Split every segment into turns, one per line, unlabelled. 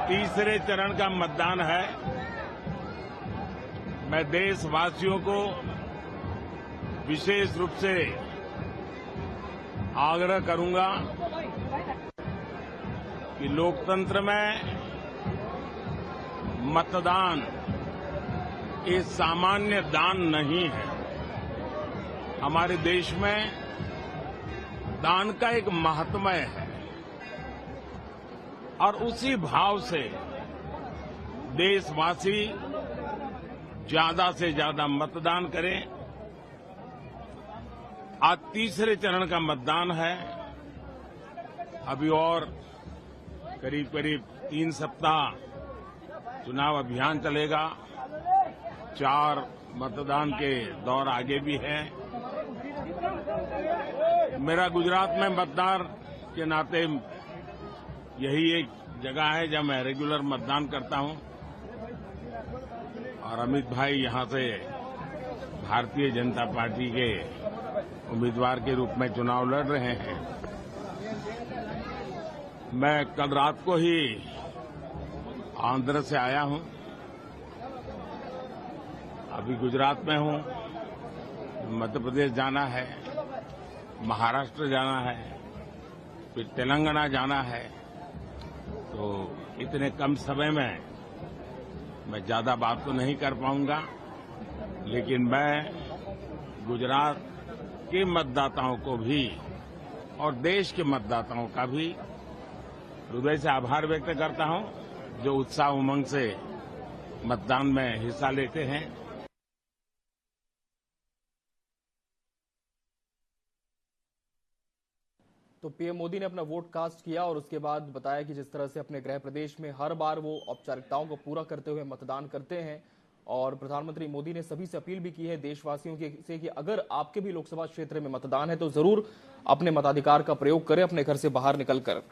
तीसरे चरण का मतदान है। मैं देशवासियों को विशेष रूप से आग्रह करूंगा कि लोकतंत्र में मतदान ये सामान्य दान नहीं है। हमारे देश में दान का एक महात्म्य है और उसी भाव से देशवासी ज्यादा से ज्यादा मतदान करें। आज तीसरे चरण का मतदान है। अभी और करीब करीब 3 सप्ताह चुनाव अभियान चलेगा। 4 मतदान के दौर आगे भी हैं। मेरा गुजरात में मतदान के नाते यही एक जगह है जहां मैं रेगुलर मतदान करता हूं और अमित भाई यहां से भारतीय जनता पार्टी के उम्मीदवार के रूप में चुनाव लड़ रहे हैं। मैं कल रात को ही आंध्र से आया हूं, अभी गुजरात में हूं। मध्य प्रदेश जाना है, महाराष्ट्र जाना है, फिर तेलंगाना जाना है। तो इतने कम समय में मैं ज्यादा बात तो नहीं कर पाऊंगा, लेकिन मैं गुजरात के मतदाताओं को भी और देश के मतदाताओं का भी हृदय से आभार व्यक्त करता हूं, जो उत्साह उमंग से मतदान में हिस्सा लेते हैं।
तो पीएम मोदी ने अपना वोट कास्ट किया और उसके बाद बताया कि जिस तरह से अपने गृह प्रदेश में हर बार वो औपचारिकताओं को पूरा करते हुए मतदान करते हैं और प्रधानमंत्री मोदी ने सभी से अपील भी की है देशवासियों से कि अगर आपके भी लोकसभा क्षेत्र में मतदान है तो जरूर अपने मताधिकार का प्रयोग करें अपने घर से बाहर निकलकर।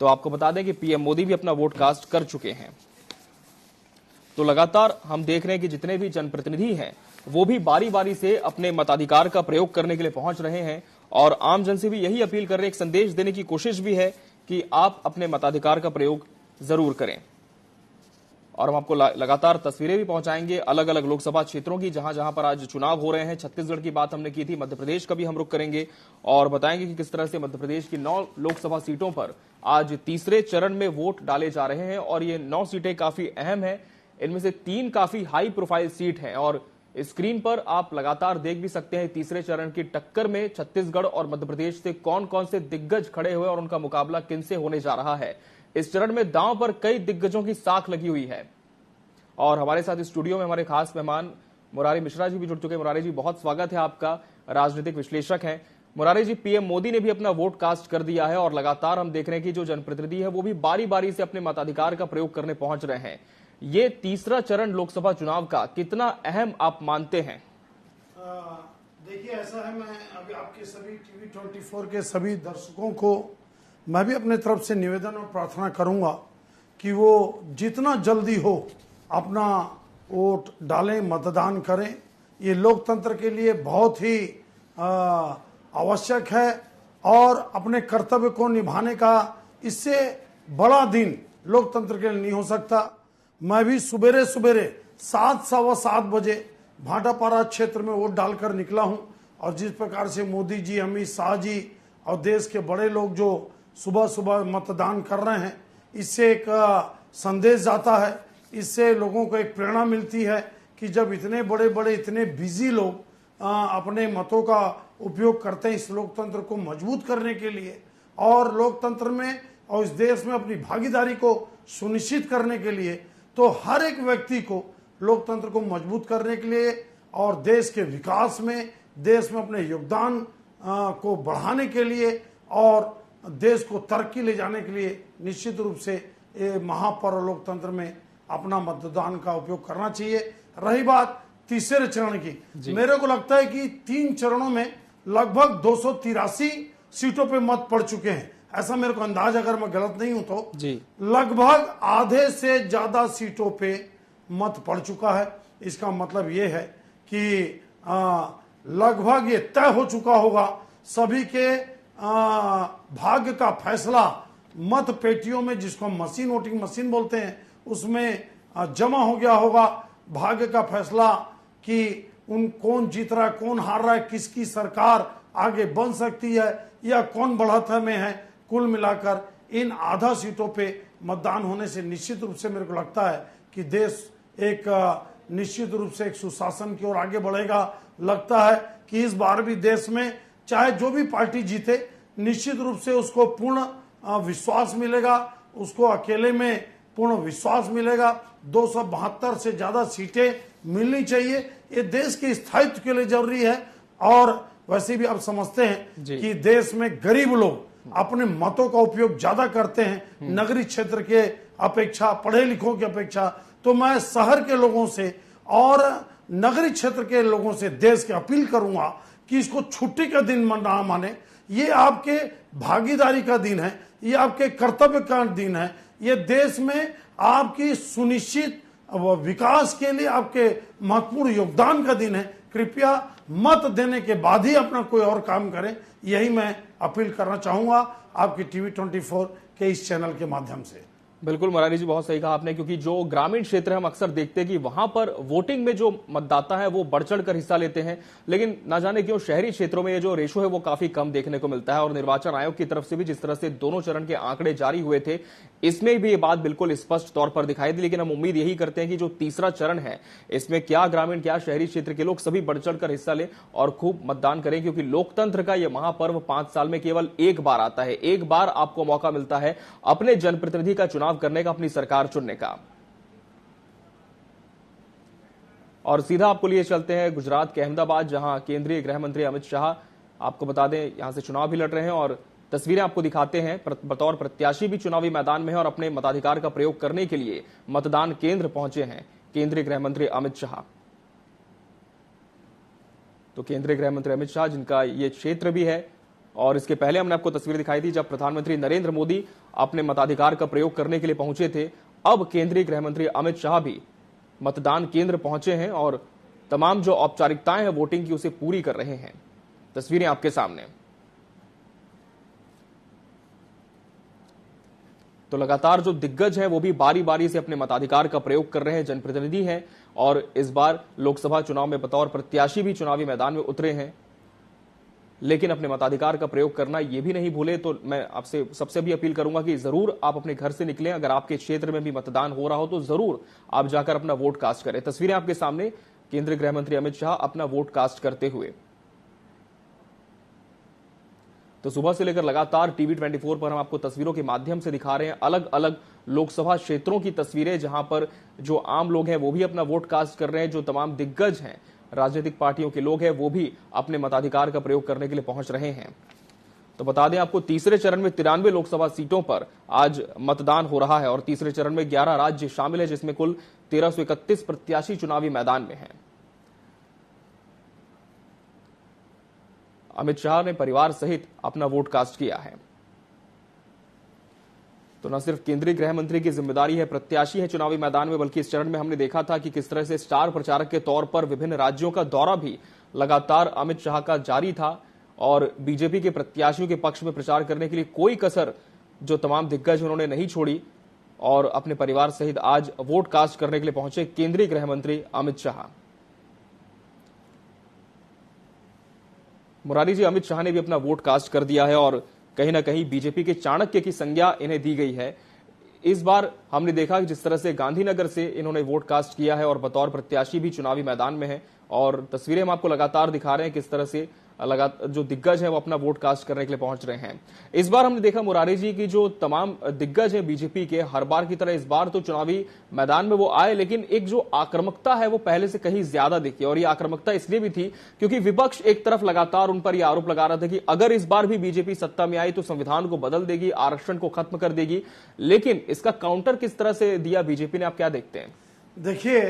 तो आपको बता दें कि पीएम मोदी भी अपना वोट कास्ट कर चुके हैं। तो लगातार हम देख रहे हैं कि जितने भी जनप्रतिनिधि हैं वो भी बारी बारी से अपने मताधिकार का प्रयोग करने के लिए पहुंच रहे हैं और आम जन से भी यही अपील कर रहे हैं, एक संदेश देने की कोशिश भी है कि आप अपने मताधिकार का प्रयोग जरूर करें। और हम आपको लगातार तस्वीरें भी पहुंचाएंगे अलग अलग लोकसभा क्षेत्रों की जहां जहां पर आज चुनाव हो रहे हैं। छत्तीसगढ़ की बात हमने की थी, मध्य प्रदेश का भी हम रुख करेंगे और बताएंगे कि किस तरह से मध्य प्रदेश की 9 लोकसभा सीटों पर आज तीसरे चरण में वोट डाले जा रहे हैं और ये 9 सीटें काफी अहम है। इनमें से 3 काफी हाई प्रोफाइल सीट हैं और स्क्रीन पर आप लगातार देख भी सकते हैं तीसरे चरण की टक्कर में छत्तीसगढ़ और मध्य प्रदेश से कौन कौन से दिग्गज खड़े हुए और उनका मुकाबला किनसे होने जा रहा है। इस चरण में दांव पर कई दिग्गजों की साख लगी हुई है और हमारे साथ इस स्टूडियो में हमारे खास मेहमान मुरारी मिश्रा जी भी जुड़ चुके हैं। मुरारी जी, बहुत स्वागत है आपका, राजनीतिक विश्लेषक हैं। मुरारी जी, पीएम मोदी ने भी अपना वोट कास्ट कर दिया है और लगातार हम देख रहे हैं कि जो जनप्रतिनिधि है वो भी बारी बारी से अपने मताधिकार का प्रयोग करने पहुंच रहे हैं। ये तीसरा चरण लोकसभा चुनाव का कितना अहम आप मानते हैं?
देखिए, ऐसा है, मैं अभी आपके सभी टीवी 24 के सभी दर्शकों को मैं भी अपने तरफ से निवेदन और प्रार्थना करूंगा कि वो जितना जल्दी हो अपना वोट डालें, मतदान करें। ये लोकतंत्र के लिए बहुत ही आवश्यक है और अपने कर्तव्य को निभाने का इससे बड़ा दिन लोकतंत्र के लिए नहीं हो सकता। मैं भी सुबेरे सुबेरे 7:15 बजे भाटापारा क्षेत्र में वोट डालकर निकला हूं और जिस प्रकार से मोदी जी, अमित शाह जी और देश के बड़े लोग जो सुबह सुबह मतदान कर रहे हैं, इससे एक संदेश जाता है, इससे लोगों को एक प्रेरणा मिलती है कि जब इतने बड़े बड़े इतने बिजी लोग अपने मतों का उपयोग करते हैं इस लोकतंत्र को मजबूत करने के लिए और लोकतंत्र में और इस देश में अपनी भागीदारी को सुनिश्चित करने के लिए, तो हर एक व्यक्ति को लोकतंत्र को मजबूत करने के लिए और देश के विकास में, देश में अपने योगदान को बढ़ाने के लिए और देश को तरक्की ले जाने के लिए निश्चित रूप से ये महापर्व लोकतंत्र में अपना मतदान का उपयोग करना चाहिए। रही बात तीसरे चरण की, मेरे को लगता है कि 3 चरणों में लगभग 283 सीटों पे मत पड़ चुके हैं, ऐसा मेरे को अंदाज, अगर मैं गलत नहीं हूं तो जी। लगभग आधे से ज्यादा सीटों पे मत पड़ चुका है। इसका मतलब ये है कि लगभग ये तय हो चुका होगा, सभी के भाग्य का फैसला मत पेटियों में, जिसको हम मशीन वोटिंग मशीन बोलते हैं, उसमें जमा हो गया होगा भाग्य का फैसला कि कौन जीत रहा है, कौन हार रहा है, किसकी सरकार आगे बन सकती है या कौन बढ़त में है। कुल मिलाकर इन आधा सीटों पे मतदान होने से निश्चित रूप से मेरे को लगता है कि देश एक निश्चित रूप से एक सुशासन की ओर आगे बढ़ेगा। लगता है कि इस बार भी देश में चाहे जो भी पार्टी जीते, निश्चित रूप से उसको पूर्ण विश्वास मिलेगा, उसको अकेले में पूर्ण विश्वास मिलेगा। 272 से ज्यादा सीटें मिलनी चाहिए, ये देश के स्थायित्व के लिए जरूरी है। और वैसे भी आप समझते हैं कि देश में गरीब लोग अपने मतों का उपयोग ज्यादा करते हैं नगरीय क्षेत्र के अपेक्षा, पढ़े लिखों की अपेक्षा। तो मैं शहर के लोगों से और नगरीय क्षेत्र के लोगों से देश की अपील करूंगा कि इसको छुट्टी का दिन ना माने। ये आपके भागीदारी का दिन है, ये आपके कर्तव्य का दिन है, ये देश में आपकी सुनिश्चित विकास के लिए आपके महत्वपूर्ण योगदान का दिन है। कृपया मत देने के बाद ही अपना कोई और काम करें, यही मैं अपील करना चाहूंगा आपकी टीवी 24 के इस चैनल के माध्यम से।
बिल्कुल मुरारी जी, बहुत सही कहा आपने, क्योंकि जो ग्रामीण क्षेत्र हम अक्सर देखते हैं कि वहां पर वोटिंग में जो मतदाता है वो बढ़ चढ़कर हिस्सा लेते हैं, लेकिन ना जाने क्यों शहरी क्षेत्रों में ये जो रेशो है वो काफी कम देखने को मिलता है। और निर्वाचन आयोग की तरफ से भी जिस तरह से दोनों चरण के आंकड़े जारी हुए थे, इसमें भी ये बात बिल्कुल स्पष्ट तौर पर दिखाई दी। लेकिन हम उम्मीद यही करते हैं कि जो तीसरा चरण है, इसमें क्या ग्रामीण क्या शहरी क्षेत्र के लोग सभी बढ़ चढ़कर हिस्सा लें और खूब मतदान करें, क्योंकि लोकतंत्र का यह महापर्व 5 साल में केवल एक बार आता है। एक बार आपको मौका मिलता है अपने जनप्रतिनिधि का चुनाव करने का, अपनी सरकार चुनने का। और सीधा आपको लिए चलते हैं गुजरात के अहमदाबाद, जहां केंद्रीय गृह मंत्री अमित शाह, आपको बता दें, यहां से चुनाव भी लड़ रहे हैं और तस्वीरें आपको दिखाते हैं। बतौर प्रत्याशी भी चुनावी मैदान में है और अपने मताधिकार का प्रयोग करने के लिए मतदान केंद्र पहुंचे हैं केंद्रीय गृह मंत्री अमित शाह। तो केंद्रीय गृह मंत्री अमित शाह, जिनका ये क्षेत्र भी है, और इसके पहले हमने आपको तस्वीर दिखाई थी जब प्रधानमंत्री नरेंद्र मोदी अपने मताधिकार का प्रयोग करने के लिए पहुंचे थे। अब केंद्रीय गृह मंत्री अमित शाह भी मतदान केंद्र पहुंचे हैं और तमाम जो औपचारिकताएं हैं वोटिंग की उसे पूरी कर रहे हैं। तस्वीरें आपके सामने। तो लगातार जो दिग्गज हैं वो भी बारी बारी से अपने मताधिकार का प्रयोग कर रहे हैं, जनप्रतिनिधि हैं, और इस बार लोकसभा चुनाव में बतौर प्रत्याशी भी चुनावी मैदान में उतरे हैं। लेकिन अपने मताधिकार का प्रयोग करना ये भी नहीं भूले। तो मैं आपसे सबसे भी अपील करूंगा कि जरूर आप अपने घर से निकलें, अगर आपके क्षेत्र में भी मतदान हो रहा हो तो जरूर आप जाकर अपना वोट कास्ट करें। तस्वीरें आपके सामने, केंद्रीय गृह मंत्री अमित शाह अपना वोट कास्ट करते हुए। तो सुबह से लेकर लगातार टीवी 24 पर हम आपको तस्वीरों के माध्यम से दिखा रहे हैं अलग अलग लोकसभा क्षेत्रों की तस्वीरें, जहां पर जो आम लोग हैं वो भी अपना वोट कास्ट कर रहे हैं। जो तमाम दिग्गज हैं, राजनीतिक पार्टियों के लोग हैं, वो भी अपने मताधिकार का प्रयोग करने के लिए पहुंच रहे हैं। तो बता दें आपको, तीसरे चरण में 93 लोकसभा सीटों पर आज मतदान हो रहा है और तीसरे चरण में 11 राज्य शामिल है, जिसमें कुल 1331 प्रत्याशी चुनावी मैदान में हैं। अमित शाह ने परिवार सहित अपना वोट कास्ट किया है। तो न सिर्फ केंद्रीय गृह मंत्री की जिम्मेदारी है, प्रत्याशी है चुनावी मैदान में, बल्कि इस चरण में हमने देखा था कि किस तरह से स्टार प्रचारक के तौर पर विभिन्न राज्यों का दौरा भी लगातार अमित शाह का जारी था और बीजेपी के प्रत्याशियों के पक्ष में प्रचार करने के लिए कोई कसर जो तमाम दिग्गज उन्होंने नहीं छोड़ी और अपने परिवार सहित आज वोट कास्ट करने के लिए पहुंचे केंद्रीय गृह मंत्री अमित शाह। मुरारी जी, अमित शाह ने भी अपना वोट कास्ट कर दिया है और कहीं ना कहीं बीजेपी के चाणक्य की संज्ञा इन्हें दी गई है। इस बार हमने देखा कि जिस तरह से गांधीनगर से इन्होंने वोट कास्ट किया है और बतौर प्रत्याशी भी चुनावी मैदान में है, और तस्वीरें हम आपको लगातार दिखा रहे हैं किस तरह से जो दिग्गज हैं वो अपना वोट कास्ट करने के लिए पहुंच रहे हैं। इस बार हमने देखा मुरारी जी की जो तमाम दिग्गज हैं बीजेपी के, हर बार की तरह इस बार तो चुनावी मैदान में वो आए, लेकिन एक जो आक्रामकता है वो पहले से कहीं ज्यादा दिखी। और ये आक्रामकता इसलिए भी थी क्योंकि विपक्ष एक तरफ लगातार उन पर यह आरोप लगा रहा था कि अगर इस बार भी बीजेपी सत्ता में आई तो संविधान को बदल देगी, आरक्षण को खत्म कर देगी। लेकिन इसका काउंटर किस तरह से दिया बीजेपी ने, आप क्या देखते हैं?
देखिए,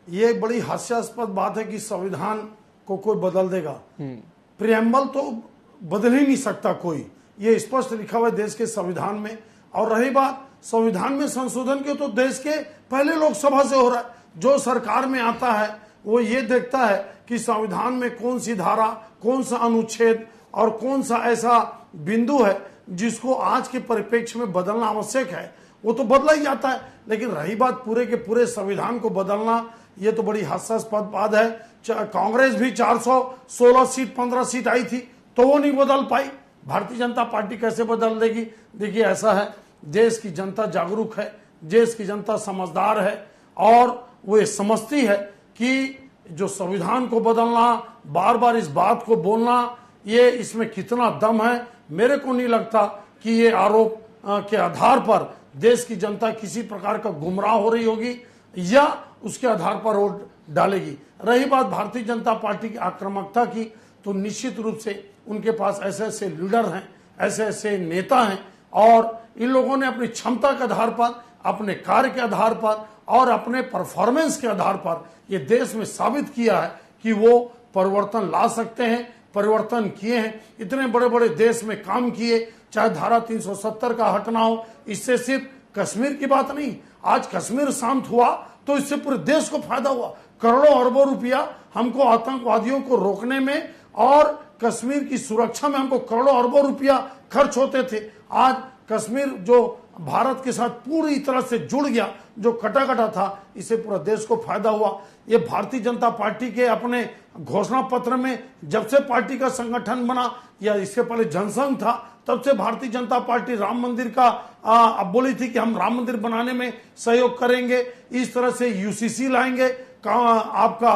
ये एक बड़ी हास्यास्पद बात है कि संविधान को कोई बदल देगा। प्रियम्बल तो बदल ही नहीं सकता कोई, ये स्पष्ट लिखा हुआ है देश के संविधान में। और रही बात संविधान में संशोधन की, तो देश के पहले लोकसभा से हो रहा है। जो सरकार में आता है वो ये देखता है कि संविधान में कौन सी धारा, कौन सा अनुच्छेद और कौन सा ऐसा बिंदु है जिसको आज के परिप्रेक्ष्य में बदलना आवश्यक है वो तो बदला ही जाता है, लेकिन रही बात पूरे के पूरे संविधान को बदलना, ये तो बड़ी हास्यास्पद बात है। कांग्रेस भी 416 सीट 15 सीट आई थी तो वो नहीं बदल पाई, भारतीय जनता पार्टी कैसे बदल देगी? देखिए ऐसा है, देश की जनता जागरूक है, देश की जनता समझदार है और वो ये समझती है कि जो संविधान को बदलना, बार बार इस बात को बोलना, ये इसमें कितना दम है। मेरे को नहीं लगता कि ये आरोप के आधार पर देश की जनता किसी प्रकार का गुमराह हो रही होगी या उसके आधार पर वोट डालेगी। रही बात भारतीय जनता पार्टी की आक्रामकता की, तो निश्चित रूप से उनके पास ऐसे ऐसे लीडर हैं, ऐसे ऐसे नेता हैं और इन लोगों ने अपनी क्षमता के आधार पर, अपने कार्य के आधार पर और अपने परफॉर्मेंस के आधार पर ये देश में साबित किया है कि वो परिवर्तन ला सकते हैं, परिवर्तन किए हैं। इतने बड़े बड़े देश में काम किए, चाहे धारा 370 का हटना हो, इससे सिर्फ कश्मीर की बात नहीं, आज कश्मीर शांत हुआ तो इससे पूरे देश को फायदा हुआ। करोड़ों अरबों रुपया हमको आतंकवादियों को रोकने में और कश्मीर की सुरक्षा में हमको करोड़ों अरबों रुपया खर्च होते थे। आज कश्मीर जो भारत के साथ पूरी तरह से जुड़ गया, जो कटा कटा था, इससे पूरा देश को फायदा हुआ। ये भारतीय जनता पार्टी के अपने घोषणा पत्र में जब से पार्टी का संगठन बना या इससे पहले जनसंघ था, तब से भारतीय जनता पार्टी राम मंदिर का अब बोली थी कि हम राम मंदिर बनाने में सहयोग करेंगे, इस तरह से यूसीसी लाएंगे, आपका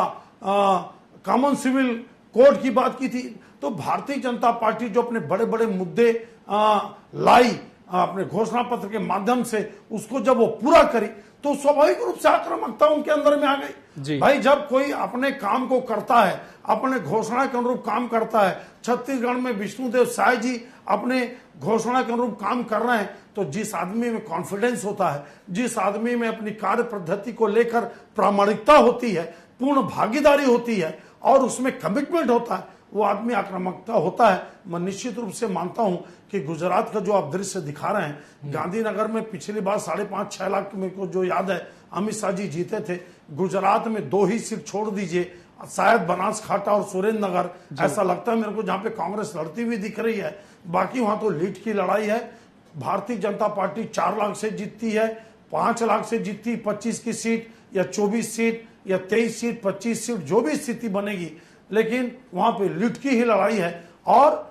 कॉमन सिविल कोड की बात की थी। तो भारतीय जनता पार्टी जो अपने बड़े बड़े मुद्दे लाई अपने घोषणा पत्र के माध्यम से, उसको जब वो पूरा करी तो स्वाभाविक रूप से आक्रामकता उनके अंदर में आ गई। भाई जब कोई अपने काम को करता है, अपने घोषणा के अनुरूप काम करता है, छत्तीसगढ़ में विष्णुदेव साय जी अपने घोषणा के अनुरूप काम कर रहे हैं, तो जिस आदमी में कॉन्फिडेंस होता है, जिस आदमी में अपनी कार्य पद्धति को लेकर प्रामाणिकता होती है, पूर्ण भागीदारी होती है और उसमें कमिटमेंट होता है, वो आदमी आक्रामकता होता है। मैं निश्चित रूप से मानता हूं कि गुजरात का जो आप दृश्य दिखा रहे हैं, गांधीनगर में पिछली बार 5.5-6 लाख मेरे को जो याद है अमित शाह जी जीते थे। गुजरात में 2 ही सीट छोड़ दीजिए, शायद बनासकांठा और सुरेंद्र नगर, ऐसा लगता है मेरे को, जहां पे कांग्रेस लड़ती हुई दिख रही है। बाकी वहां तो लीड की लड़ाई है। भारतीय जनता पार्टी 4 लाख से जीतती है, 5 लाख से जीतती 25 की सीट या 24 सीट या 23 सीट 25 सीट, जो भी स्थिति बनेगी, लेकिन वहां पे लीड की ही लड़ाई है। और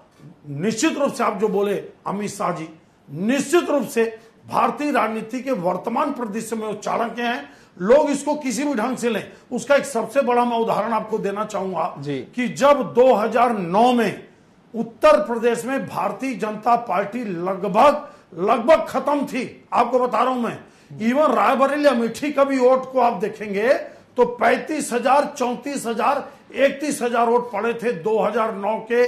निश्चित रूप से आप जो बोले अमित शाह जी, निश्चित रूप से भारतीय राजनीति के वर्तमान परिदृश्य में वो चाणक्य हैं। लोग इसको किसी भी ढंग से लें, उसका एक सबसे बड़ा मैं उदाहरण आपको देना चाहूंगा कि जब 2009 में उत्तर प्रदेश में भारतीय जनता पार्टी लगभग खत्म थी, आपको बता रहा हूं मैं, इवन रायबरेली अमेठी का भी वोट को आप देखेंगे तो 35,000, 34,000, 31,000 वोट पड़े थे 2009 के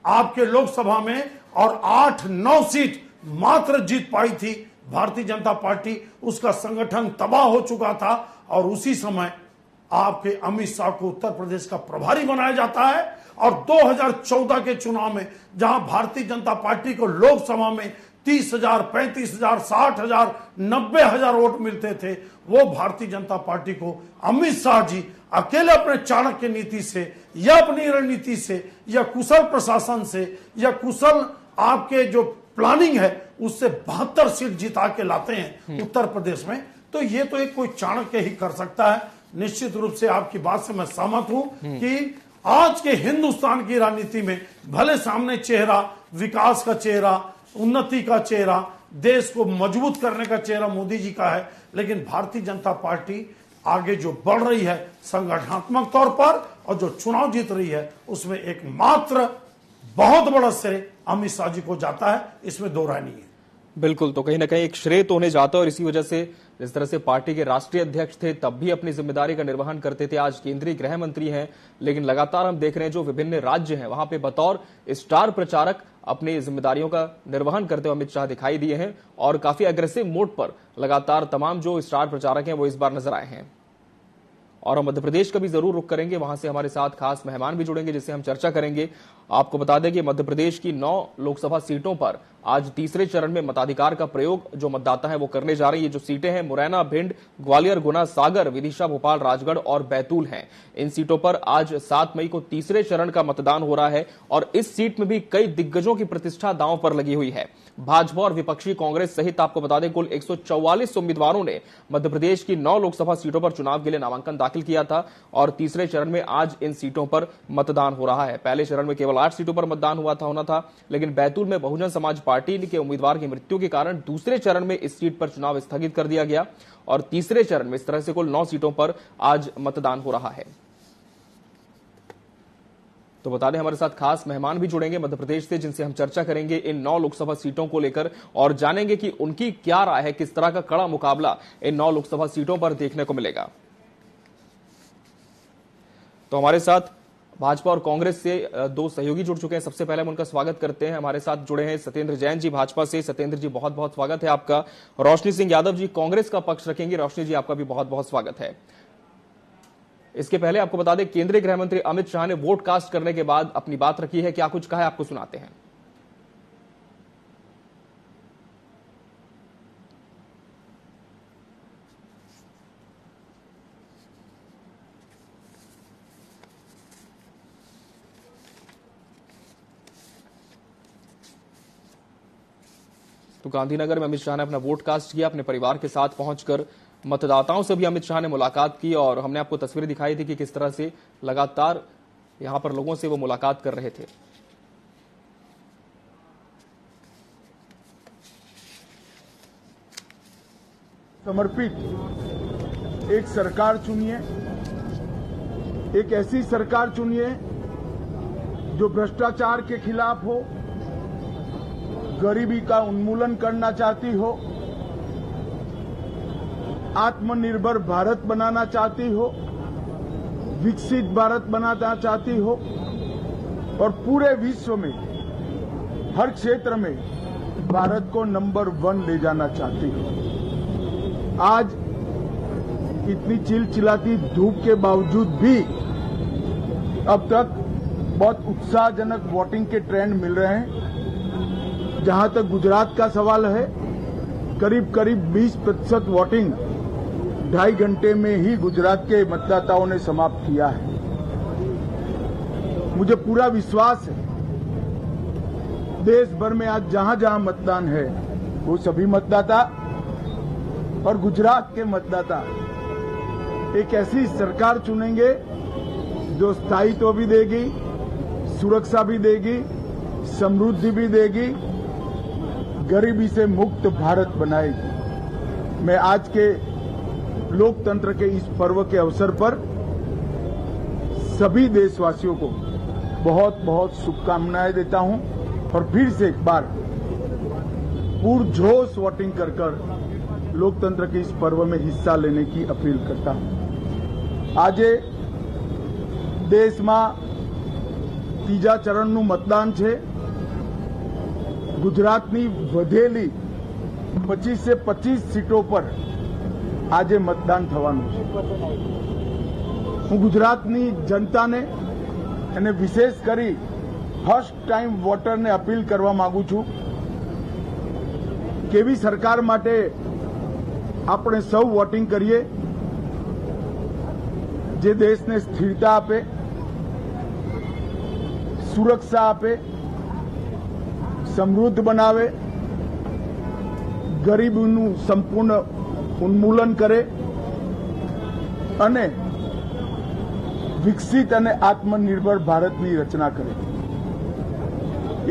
आपके लोकसभा में और 8-9 सीट मात्र जीत पाई थी भारतीय जनता पार्टी। उसका संगठन तबाह हो चुका था और उसी समय आपके अमित शाह को उत्तर प्रदेश का प्रभारी बनाया जाता है और 2014 के चुनाव में जहां भारतीय जनता पार्टी को लोकसभा में 30,000, 35,000, 60,000, 90,000 वोट मिलते थे, वो भारतीय जनता पार्टी को अमित शाह जी अकेले अपने चाणक्य नीति से या अपनी रणनीति से या कुशल प्रशासन से या कुशल आपके जो प्लानिंग है उससे 72 सीट जिता के लाते हैं उत्तर प्रदेश में। तो ये तो एक कोई चाणक्य ही कर सकता है। निश्चित रूप से आपकी बात से मैं सहमत हूं कि आज के हिंदुस्तान की राजनीति में भले सामने चेहरा विकास का चेहरा, उन्नति का चेहरा, देश को मजबूत करने का चेहरा मोदी जी का है, लेकिन भारतीय जनता पार्टी आगे जो बढ़ रही है संगठनात्मक तौर पर और जो चुनाव जीत रही है उसमें एकमात्र बहुत बड़ा श्रेय अमित शाह जी को जाता है, इसमें दो राय नहीं है।
बिल्कुल, तो कहीं ना कहीं एक श्रेय तो उन्हें जाता है और इसी वजह से जिस तरह से पार्टी के राष्ट्रीय अध्यक्ष थे तब भी अपनी जिम्मेदारी का निर्वहन करते थे, आज केंद्रीय गृह मंत्री हैं, लेकिन लगातार हम देख रहे हैं जो विभिन्न राज्य हैं वहां पे बतौर स्टार प्रचारक अपनी जिम्मेदारियों का निर्वहन करते हुए अमित शाह दिखाई दिए हैं और काफी अग्रेसिव मोड पर लगातार तमाम जो स्टार प्रचारक हैं वो इस बार नजर आए हैं। और हम मध्य प्रदेश का भी जरूर रुख करेंगे, वहां से हमारे साथ खास मेहमान भी जुड़ेंगे जिससे हम चर्चा करेंगे। आपको बता दें कि मध्य प्रदेश की 9 लोकसभा सीटों पर आज तीसरे चरण में मताधिकार का प्रयोग जो मतदाता है वो करने जा रहे हैं। ये जो सीटें हैं मुरैना, भिंड, ग्वालियर, गुना, सागर, विदिशा, भोपाल, राजगढ़ और बैतूल हैं। इन सीटों पर आज 7 मई को तीसरे चरण का मतदान हो रहा है और इस सीट में भी कई दिग्गजों की प्रतिष्ठा दांव पर लगी हुई है। भाजपा और विपक्षी कांग्रेस सहित आपको बता दें कुल 144 उम्मीदवारों ने मध्य प्रदेश की 9 लोकसभा सीटों पर चुनाव के लिए नामांकन दाखिल किया था और तीसरे चरण में आज इन सीटों पर मतदान हो रहा है। पहले चरण में केवल 8 सीटों पर मतदान होना था, लेकिन बैतूल में बहुजन समाज पार्टी के उम्मीदवार की मृत्यु के कारण दूसरे चरण में इस सीट पर चुनाव स्थगित कर दिया गया और तीसरे चरण में इस तरह से कुल 9 सीटों पर आज मतदान हो रहा है। तो बता दें हमारे साथ खास मेहमान भी जुड़ेंगे मध्य प्रदेश से, जिनसे हम चर्चा करेंगे इन 9 लोकसभा सीटों को लेकर और जानेंगे कि उनकी क्या राय है, किस तरह का कड़ा मुकाबला इन 9 लोकसभा सीटों पर देखने को मिलेगा। तो हमारे साथ भाजपा और कांग्रेस से 2 सहयोगी जुड़ चुके हैं। सबसे पहले हम उनका स्वागत करते हैं। हमारे साथ जुड़े हैं सत्येंद्र जैन जी भाजपा से। सत्येंद्र जी बहुत बहुत स्वागत है आपका। रोशनी सिंह यादव जी कांग्रेस का पक्ष रखेंगे। रोशनी जी आपका भी बहुत बहुत स्वागत है। इसके पहले आपको बता दें केंद्रीय गृह मंत्री अमित शाह ने वोट कास्ट करने के बाद अपनी बात रखी है। क्या कुछ कहा है आपको सुनाते हैं। तो गांधीनगर में अमित शाह ने अपना वोट कास्ट किया। अपने परिवार के साथ पहुंचकर मतदाताओं से भी अमित शाह ने मुलाकात की और हमने आपको तस्वीरें दिखाई थी कि किस तरह से लगातार यहां पर लोगों से वो मुलाकात कर रहे थे।
समर्पित एक सरकार चुनिए, एक ऐसी सरकार चुनिए जो भ्रष्टाचार के खिलाफ हो, गरीबी का उन्मूलन करना चाहती हो, आत्मनिर्भर भारत बनाना चाहती हो, विकसित भारत बनाना चाहती हो और पूरे विश्व में हर क्षेत्र में भारत को नंबर 1 ले जाना चाहती हो। आज इतनी चिलचिलाती धूप के बावजूद भी अब तक बहुत उत्साहजनक वोटिंग के ट्रेंड मिल रहे हैं। जहां तक गुजरात का सवाल है, करीब करीब 20% वोटिंग 2.5 घंटे में ही गुजरात के मतदाताओं ने समाप्त किया है। मुझे पूरा विश्वास है देश भर में आज जहां जहां मतदान है वो सभी मतदाता और गुजरात के मतदाता एक ऐसी सरकार चुनेंगे जो स्थायित्व भी देगी, सुरक्षा भी देगी, समृद्धि भी देगी, गरीबी से मुक्त भारत बनाएगी। मैं आज के लोकतंत्र के इस पर्व के अवसर पर सभी देशवासियों को बहुत बहुत शुभकामनाएं देता हूं और फिर से एक बार पुरजोश वोटिंग कर लोकतंत्र के इस पर्व में हिस्सा लेने की अपील करता हूं। आज देश में तीजा चरणનું मतदान છે। गुजरातनी વધેલી 25 से 25 सीटों पर આજે मतदान થવાનું છે। હું ગુજરાતની જનતાને અને વિશેષ કરી ફર્સ્ટ ટાઈમ વોટરને અપીલ કરવા માંગુ છું કેવી સરકાર માટે આપણે સૌ વોટિંગ કરીએ જે દેશને સ્થિરતા આપે, સુરક્ષા આપે, સમૃદ્ધ બનાવે, ગરીબીનું સંપૂર્ણ ઉન્મૂલન કરે અને વિકસિત અને આત્મનિર્ભર ભારતની રચના કરે।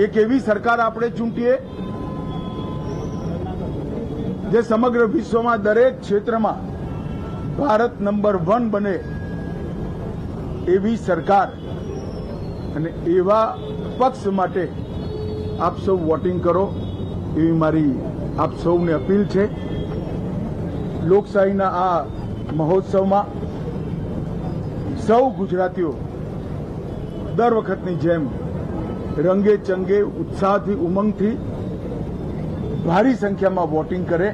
એક એવી સરકાર આપણે ચૂંટીએ જે સમગ્ર વિશ્વમાં દરેક ક્ષેત્રમાં ભારત નંબર 1 બને એવી સરકાર અને એવા પક્ષ માટે આપ સૌ વોટિંગ કરો એવી મારી આપ સૌને અપીલ છે। લોકશાહીના આ મહોત્સવમાં સૌ ગુજરાતીઓ દર વખતની જેમ રંગે ચંગે ઉત્સાહથી ઉમંગથી ભારી સંખ્યામાં વોટિંગ કરે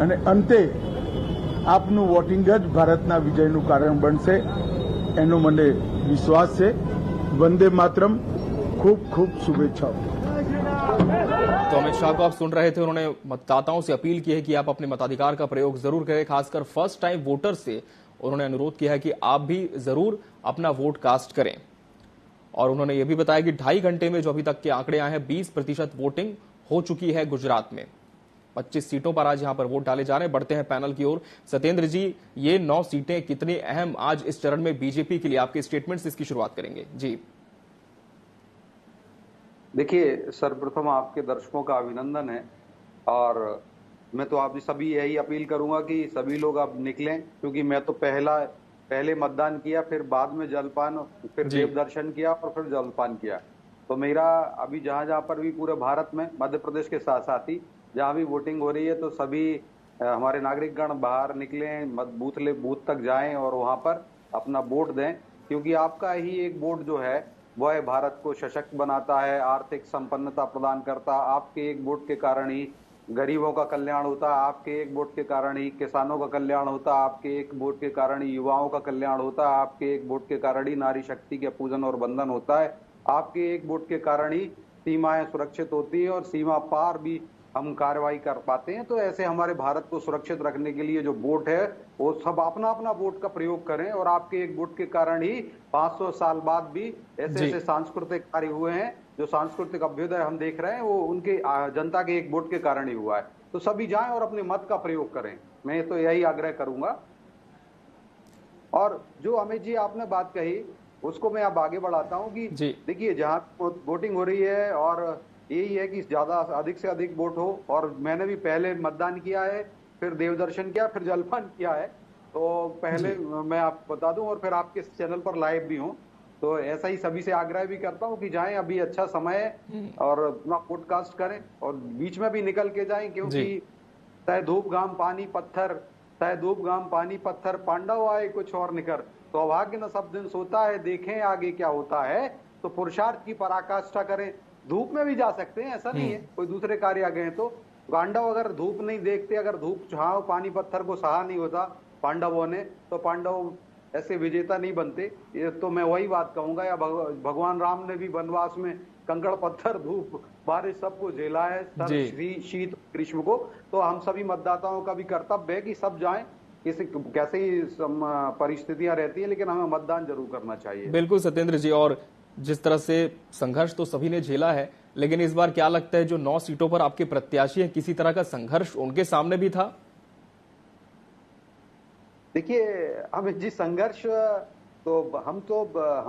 અને અંતે આપનું વોટિંગ જ ભારતના વિજયનું કારણ બનશે એનો મને વિશ્વાસ છે। વંદે માતરમ। ખૂબ ખૂબ શુભેચ્છાઓ।
तो अमित शाह को आप सुन रहे थे, उन्होंने मतदाताओं से अपील की है कि आप अपने मताधिकार का प्रयोग जरूर करें। खासकर फर्स्ट टाइम वोटर से उन्होंने अनुरोध किया है कि आप भी जरूर अपना वोट कास्ट करें। और उन्होंने ये भी बताया कि 2.5 घंटे में जो अभी तक के आंकड़े आए हैं, 20% वोटिंग हो चुकी है गुजरात में। 25 सीटों पर आज यहां पर वोट डाले जा रहे हैं। बढ़ते हैं पैनल की ओर। सत्येंद्र जी, ये 9 सीटें कितनी अहम आज इस चरण में बीजेपी के लिए, आपके स्टेटमेंट से इसकी शुरुआत करेंगे जी।
देखिए, सर्वप्रथम आपके दर्शकों का अभिनंदन है और मैं तो आप सभी यही अपील करूंगा कि सभी लोग अब निकलें, क्योंकि मैं तो पहले मतदान किया, फिर बाद में जलपान, फिर देव दर्शन किया और फिर जलपान किया। तो मेरा अभी जहां पर भी पूरे भारत में, मध्य प्रदेश के साथ साथ ही जहां भी वोटिंग हो रही है, तो सभी हमारे नागरिकगण बाहर निकलें, बूथ तक जाएं और वहां पर अपना वोट दें, क्योंकि आपका ही एक वोट जो है वह भारत को सशक्त बनाता है, आर्थिक संपन्नता प्रदान करता। आपके एक वोट के कारण ही गरीबों का कल्याण होता है, आपके एक वोट के कारण ही किसानों का कल्याण होता है, आपके एक वोट के कारण ही युवाओं का कल्याण होता है, आपके एक वोट के कारण ही नारी शक्ति के पूजन और बंधन होता है, आपके एक वोट के कारण ही सीमाएं सुरक्षित होती है और सीमा पार भी हम कार्रवाई कर पाते हैं। तो ऐसे हमारे भारत को सुरक्षित रखने के लिए जो वोट है, वो सब अपना अपना वोट का प्रयोग करें। और आपके एक वोट के कारण ही 500 साल बाद भी ऐसे सांस्कृतिक कार्य हुए हैं, जो सांस्कृतिक अभ्युदय हम देख रहे हैं, वो उनके जनता के एक वोट के कारण ही हुआ है। तो सभी जाएं और अपने मत का प्रयोग करें, मैं तो यही आग्रह करूंगा। और जो अमित जी आपने बात कही, उसको मैं अब आगे बढ़ाता हूं कि देखिए, जहां वोटिंग हो रही है और यही है कि ज्यादा अधिक से अधिक वोट हो। और मैंने भी पहले मतदान किया है, फिर देव दर्शन किया, फिर जलपान किया है। तो पहले मैं आपको बता दूं, और फिर आपके चैनल पर लाइव भी हूं। तो ऐसा ही सभी से आग्रह भी करता हूं कि जाएं, अभी अच्छा समय है और अपना पॉडकास्ट करें और बीच में भी निकल के जाएं, क्योंकि तय धूप घाम पानी पत्थर, तय धूप घाम पानी पत्थर, पांडव आए कुछ और निकर, तो अभाग्य न सब दिन सोता है, देखें आगे क्या होता है। तो पुरुषार्थ की पराकाष्ठा करें। धूप में भी जा सकते हैं, ऐसा नहीं है कोई दूसरे कार्य आ गए हैं तो। पांडव अगर धूप नहीं देखते, अगर धूप छांव पानी पत्थर को सहा नहीं होता पांडवों ने, तो पांडव ऐसे विजेता नहीं बनते। ये तो मैं वही बात कहूंगा। या भगवान राम ने भी वनवास में कंकड़ पत्थर धूप बारिश सबको झेला है, शीत ग्रीष्म को। तो हम सभी मतदाताओं का भी कर्तव्य है कि सब जाएं, कैसे ही परिस्थितियां रहती है, लेकिन हमें मतदान जरूर करना चाहिए।
बिल्कुल सत्येंद्र जी, और जिस तरह से संघर्ष तो सभी ने झेला है, लेकिन इस बार क्या लगता है जो 9 सीटों पर आपके प्रत्याशी हैं, किसी तरह का संघर्ष उनके सामने भी था?
देखिए अमित जी, संघर्ष तो हम तो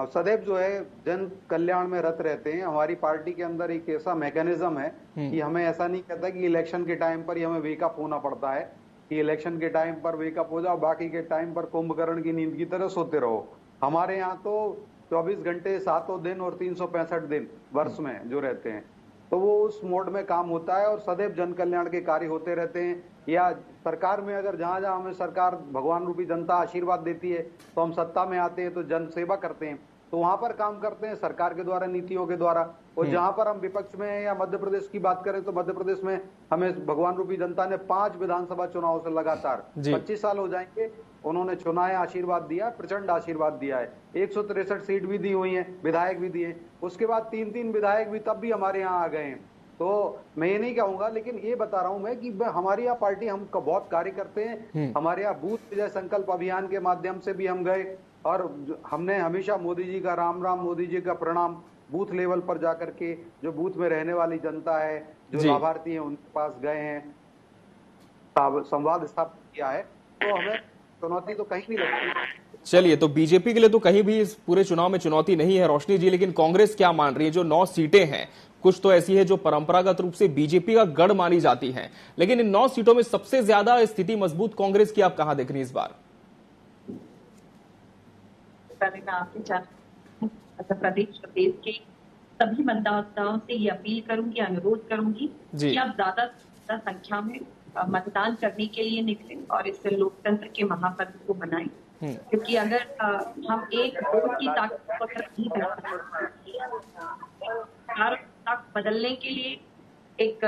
सदैव जो है जन कल्याण में रत रहते हैं। हमारी पार्टी के अंदर एक ऐसा मैकेनिज्म है कि हमें ऐसा नहीं कहता कि इलेक्शन के टाइम पर ही हमें वेकअप होना पड़ता है, कि इलेक्शन के टाइम पर वेकअप हो जाओ, बाकी के टाइम पर कुंभकर्ण की नींद की तरह सोते रहो। हमारे यहाँ तो 24 घंटे 7 दिन और 365 दिन वर्ष में जो रहते हैं, तो वो उस मोड में काम होता है और सदैव जन कल्याण के कार्य होते रहते हैं। या सरकार में अगर जहां जहां हमें सरकार भगवान रूपी जनता आशीर्वाद देती है, तो हम सत्ता में आते हैं तो जन सेवा करते हैं, तो वहां पर काम करते हैं सरकार के द्वारा, नीतियों के द्वारा। और जहां पर हम विपक्ष में हैं, या मध्य प्रदेश की बात करें तो मध्य प्रदेश में हमें भगवान रूपी जनता ने 5 विधानसभा चुनाव से लगातार 25 साल हो जाएंगे उन्होंने चुना है, आशीर्वाद दिया, प्रचंड आशीर्वाद दिया है। 163 सीट भी दी हुई है, विधायक भी दिए, उसके बाद 3-3 विधायक भी तब भी हमारे यहाँ आ गए हैं। तो मैं ये नहीं कहूंगा, लेकिन ये बता रहा हूं मैं कि हमारी यहाँ पार्टी हम बहुत कार्य करते हैं। हमारे यहाँ बूथ विजय संकल्प अभियान के माध्यम से भी हम गए और हमने हमेशा मोदी जी का राम राम, मोदी जी का प्रणाम बूथ लेवल पर जाकर के, जो बूथ में रहने वाली जनता है, जो लाभार्थी है, उनके पास गए हैं, संवाद स्थापित किया है। तो हमें चुनौती तो कहीं नहीं लगती।
चलिए, तो बीजेपी के लिए तो कहीं भी इस पूरे चुनाव में चुनौती नहीं है रोशनी जी, लेकिन कांग्रेस क्या मान रही है? जो 9 सीटें हैं, कुछ तो ऐसी है जो परंपरागत रूप से बीजेपी का गढ़ मानी जाती हैं, लेकिन इन 9 सीटों में सबसे ज्यादा स्थिति मजबूत कांग्रेस की आप कहां देख रही हैं इस बार?
मैं आपके मध्य प्रदेश के सभी मतदाताओं से ये अपील करूंगी, अनुरोध करूंगी कि आप ज्यादा संख्या में मतदान करने के लिए निकले और इससे लोकतंत्र के महापर्व को बनाएं। क्योंकि अगर हम एक वोट की ताकत को नहीं बदलने के लिए एक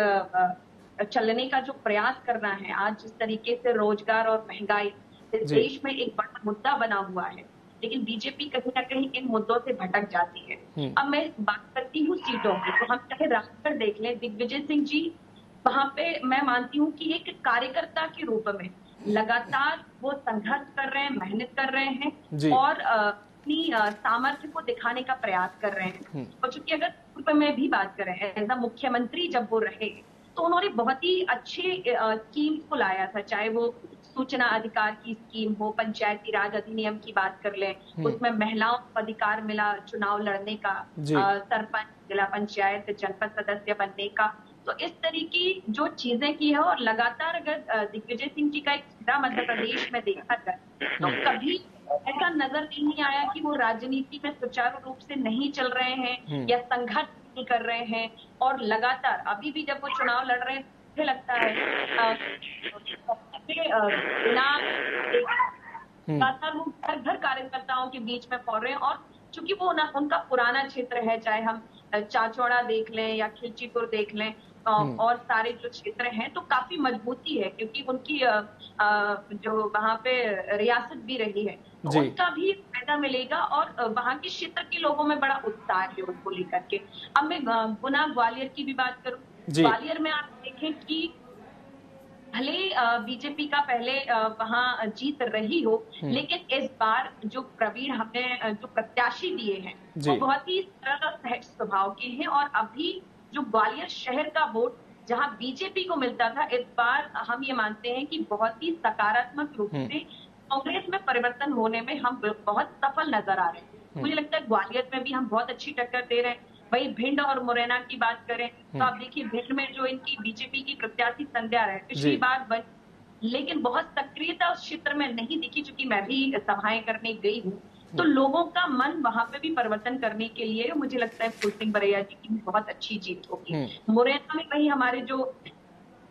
चलने का जो प्रयास करना है, आज जिस तरीके से रोजगार और महंगाई इस देश में एक बड़ा मुद्दा बना हुआ है, लेकिन बीजेपी कहीं ना कहीं इन मुद्दों से भटक जाती है। अब मैं बात करती हूँ सीटों की, तो हम चाहे राजगढ़ देख लें, दिग्विजय सिंह जी वहां पे मैं मानती हूँ कि एक कार्यकर्ता के रूप में लगातार वो संघर्ष कर रहे हैं, मेहनत कर रहे हैं और अपनी सामर्थ्य को दिखाने का प्रयास कर रहे हैं। और चूंकि अगर पूर्व में भी बात करें, एज अ मुख्यमंत्री जब वो रहे तो उन्होंने बहुत ही अच्छे स्कीम्स को लाया था, चाहे वो सूचना अधिकार की स्कीम हो, पंचायती राज अधिनियम की बात कर लें, उसमें महिलाओं को अधिकार मिला चुनाव लड़ने का, सरपंच, जिला पंचायत, जनपद सदस्य बनने का। तो इस तरह की जो चीजें की है, और लगातार अगर दिग्विजय सिंह जी का एक चेहरा मध्य प्रदेश में देखा जाए तो कभी ऐसा नजर नहीं आया कि वो राजनीति में सुचारू रूप से नहीं चल रहे हैं या संघर्ष नहीं कर रहे हैं। और लगातार अभी भी जब वो चुनाव लड़ रहे हैं, मुझे लगता है लगातार वो घर घर कार्यकर्ताओं के बीच में पड़ रहे हैं। और चूंकि वो उनका पुराना क्षेत्र है, चाहे हम चाचौड़ा देख लें या खिलचीपुर देख लें, और सारे जो क्षेत्र हैं, तो काफी मजबूती है क्योंकि उनकी जो वहां पे रियासत भी रही है, तो उनका भी फायदा मिलेगा और वहां के क्षेत्र के लोगों में बड़ा उत्साह है उनको लेकर के। अब मैं गुना ग्वालियर की भी बात करूं, ग्वालियर में आप देखें कि भले बीजेपी का पहले वहां जीत रही हो, लेकिन इस बार जो प्रवीण हमने जो प्रत्याशी दिए हैं वो बहुत ही सरल और सहज स्वभाव के हैं। और अभी जो ग्वालियर शहर का वोट जहां बीजेपी को मिलता था, इस बार हम ये मानते हैं कि बहुत ही सकारात्मक रूप से कांग्रेस में परिवर्तन होने में हम बहुत सफल नजर आ रहे हैं। मुझे लगता है ग्वालियर में भी हम बहुत अच्छी टक्कर दे रहे हैं। वही भिंड और मुरैना की बात करें तो आप देखिए, भिंड में जो इनकी बीजेपी की प्रत्याशी संध्या रहे पिछली बार बन, लेकिन बहुत सक्रियता उस क्षेत्र में नहीं दिखी। चूंकि मैं भी सभाएं करने गई हूँ, तो लोगों का मन वहां पे भी परिवर्तन करने के लिए मुझे लगता है फूल सिंह बरैया जी की बहुत अच्छी जीत होगी। मुरैना में वही हमारे जो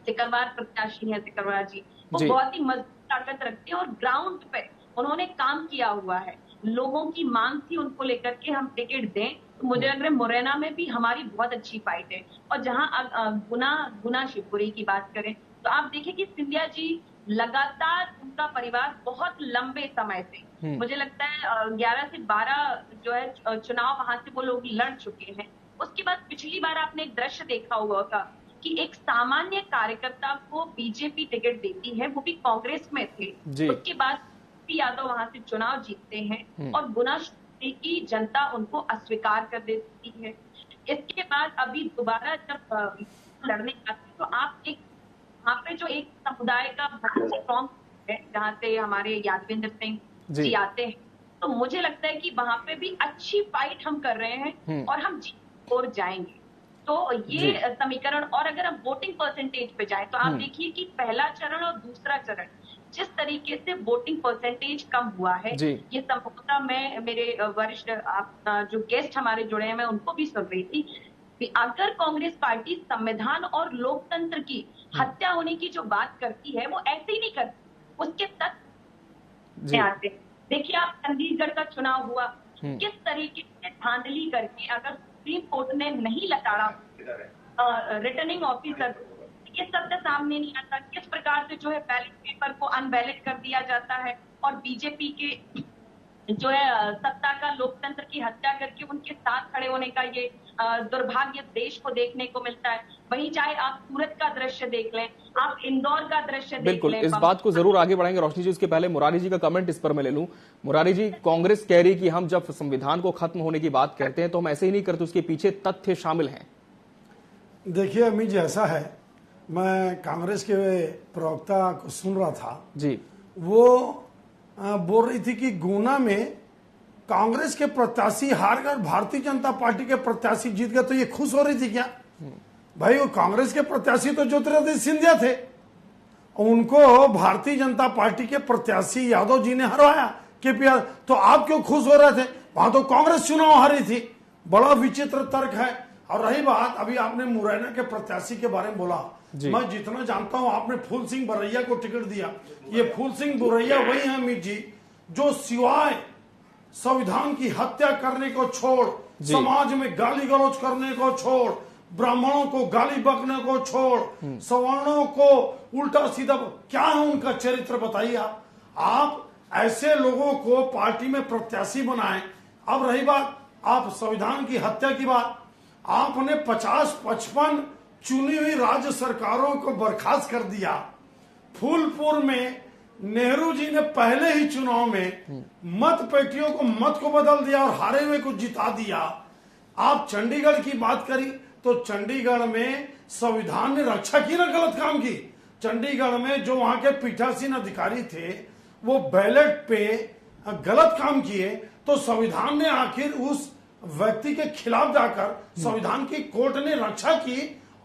सिकरवार प्रत्याशी हैं, सिकरवार जी, वो बहुत ही मजबूत ताकत रखते हैं और ग्राउंड पे उन्होंने काम किया हुआ है। लोगों की मांग थी उनको लेकर के हम टिकट दें, तो मुझे लग रहा है मुरैना में भी हमारी बहुत अच्छी फाइट है। और जहां गुना शिवपुरी की बात करें तो आप देखिए कि सिंधिया जी लगातार, उनका परिवार बहुत लंबे समय से, मुझे लगता है 11 से 12 जो है चुनाव वहां से वो लोग लड़ चुके हैं। उसके बाद पिछली बार आपने एक दृश्य देखा होगा कि एक सामान्य कार्यकर्ता को बीजेपी टिकट देती है, वो भी कांग्रेस में थे। उसके बाद पी यादव वहां से चुनाव जीतते हैं और गुना की जनता उनको अस्वीकार कर देती है। इसके बाद अभी दोबारा जब लड़ने आते तो आप एक वहां पे जो एक समुदाय का बहुत स्ट्रॉन्ग है, जहाँ से हमारे यादवेंद्र सिंह जी आते हैं, तो मुझे लगता है कि वहां पे भी अच्छी फाइट हम कर रहे हैं और हम जीत और जाएंगे। तो ये समीकरण, और अगर हम वोटिंग परसेंटेज पे जाए तो आप देखिए कि पहला चरण और दूसरा चरण जिस तरीके से वोटिंग परसेंटेज कम हुआ है, ये संभवतः मैं मेरे वरिष्ठ जो गेस्ट हमारे जुड़े हैं मैं उनको भी सुन रही थी कि अगर कांग्रेस पार्टी संविधान और लोकतंत्र की हत्या होने की जो बात करती है वो ऐसे ही नहीं करती, उसके तथ्य आते। देखिए आप चंडीगढ़ का चुनाव हुआ, किस तरीके से धांधली करके, अगर सुप्रीम कोर्ट ने नहीं लताड़ा रिटर्निंग ऑफिसर, ये सत्य सामने नहीं आता। किस प्रकार से जो है बैलेट पेपर को अनवैलिड कर दिया जाता है और बीजेपी के जो है सत्ता का लोकतंत्र की हत्या करके उनके साथ खड़े होने का ये दुर्भाग्य देश को देखने को मिलता है। वहीं चाहे आप सूरत का दृश्य देख लें, आप इंदौर का दृश्य देख लें।
इस बात को जरूर आगे बढ़ाएंगे रोशनी जी, उसके पहले मुरारी जी का कमेंट इस पर मैं ले लूं। मुरारी जी, कांग्रेस कह रही कि हम जब संविधान को खत्म होने की बात करते हैं तो हम ऐसे ही नहीं करते, उसके पीछे तथ्य शामिल हैं।
देखिए अमित जी, ऐसा है, मैं कांग्रेस के प्रवक्ता को सुन रहा था जी, वो बोल रही थी कि गुना में कांग्रेस के प्रत्याशी हार गए, भारतीय जनता पार्टी के प्रत्याशी जीत गए, तो ये खुश हो रही थी क्या? भाई वो कांग्रेस के प्रत्याशी तो ज्योतिरादित्य सिंधिया थे, उनको भारतीय जनता पार्टी के प्रत्याशी यादव जी ने हरवाया, केपी यादव, तो आप क्यों खुश हो रहे थे? वहां तो कांग्रेस चुनाव हारी थी। बड़ा विचित्र तर्क है। और रही बात, अभी आपने मुरैना के प्रत्याशी के बारे में बोला, मैं जितना जानता हूं आपने फूल सिंह बरैया को टिकट दिया। ये फूल सिंह बरैया वही है अमित जी जो सिवाय संविधान की हत्या करने को छोड़, समाज में गाली गलौज करने को छोड़, ब्राह्मणों को गाली बकने को छोड़, सवर्णों को उल्टा सीधा, क्या है उनका चरित्र बताइए आप ऐसे लोगों को पार्टी में प्रत्याशी बनाएं। अब रही बात आप संविधान की हत्या की बात, आपने 50-55 चुनी हुई राज्य सरकारों को बर्खास्त कर दिया। फूलपुर में नेहरू जी ने पहले ही चुनाव में मत पेटियों को मत को बदल दिया और हारे हुए को जिता दिया। आप चंडीगढ़ की बात करी तो चंडीगढ़ में संविधान ने रक्षा की ना गलत काम की। चंडीगढ़ में जो वहां के पीठासीन अधिकारी थे वो बैलेट पे गलत काम किए तो संविधान ने आखिर उस व्यक्ति के खिलाफ जाकर संविधान की कोर्ट ने रक्षा की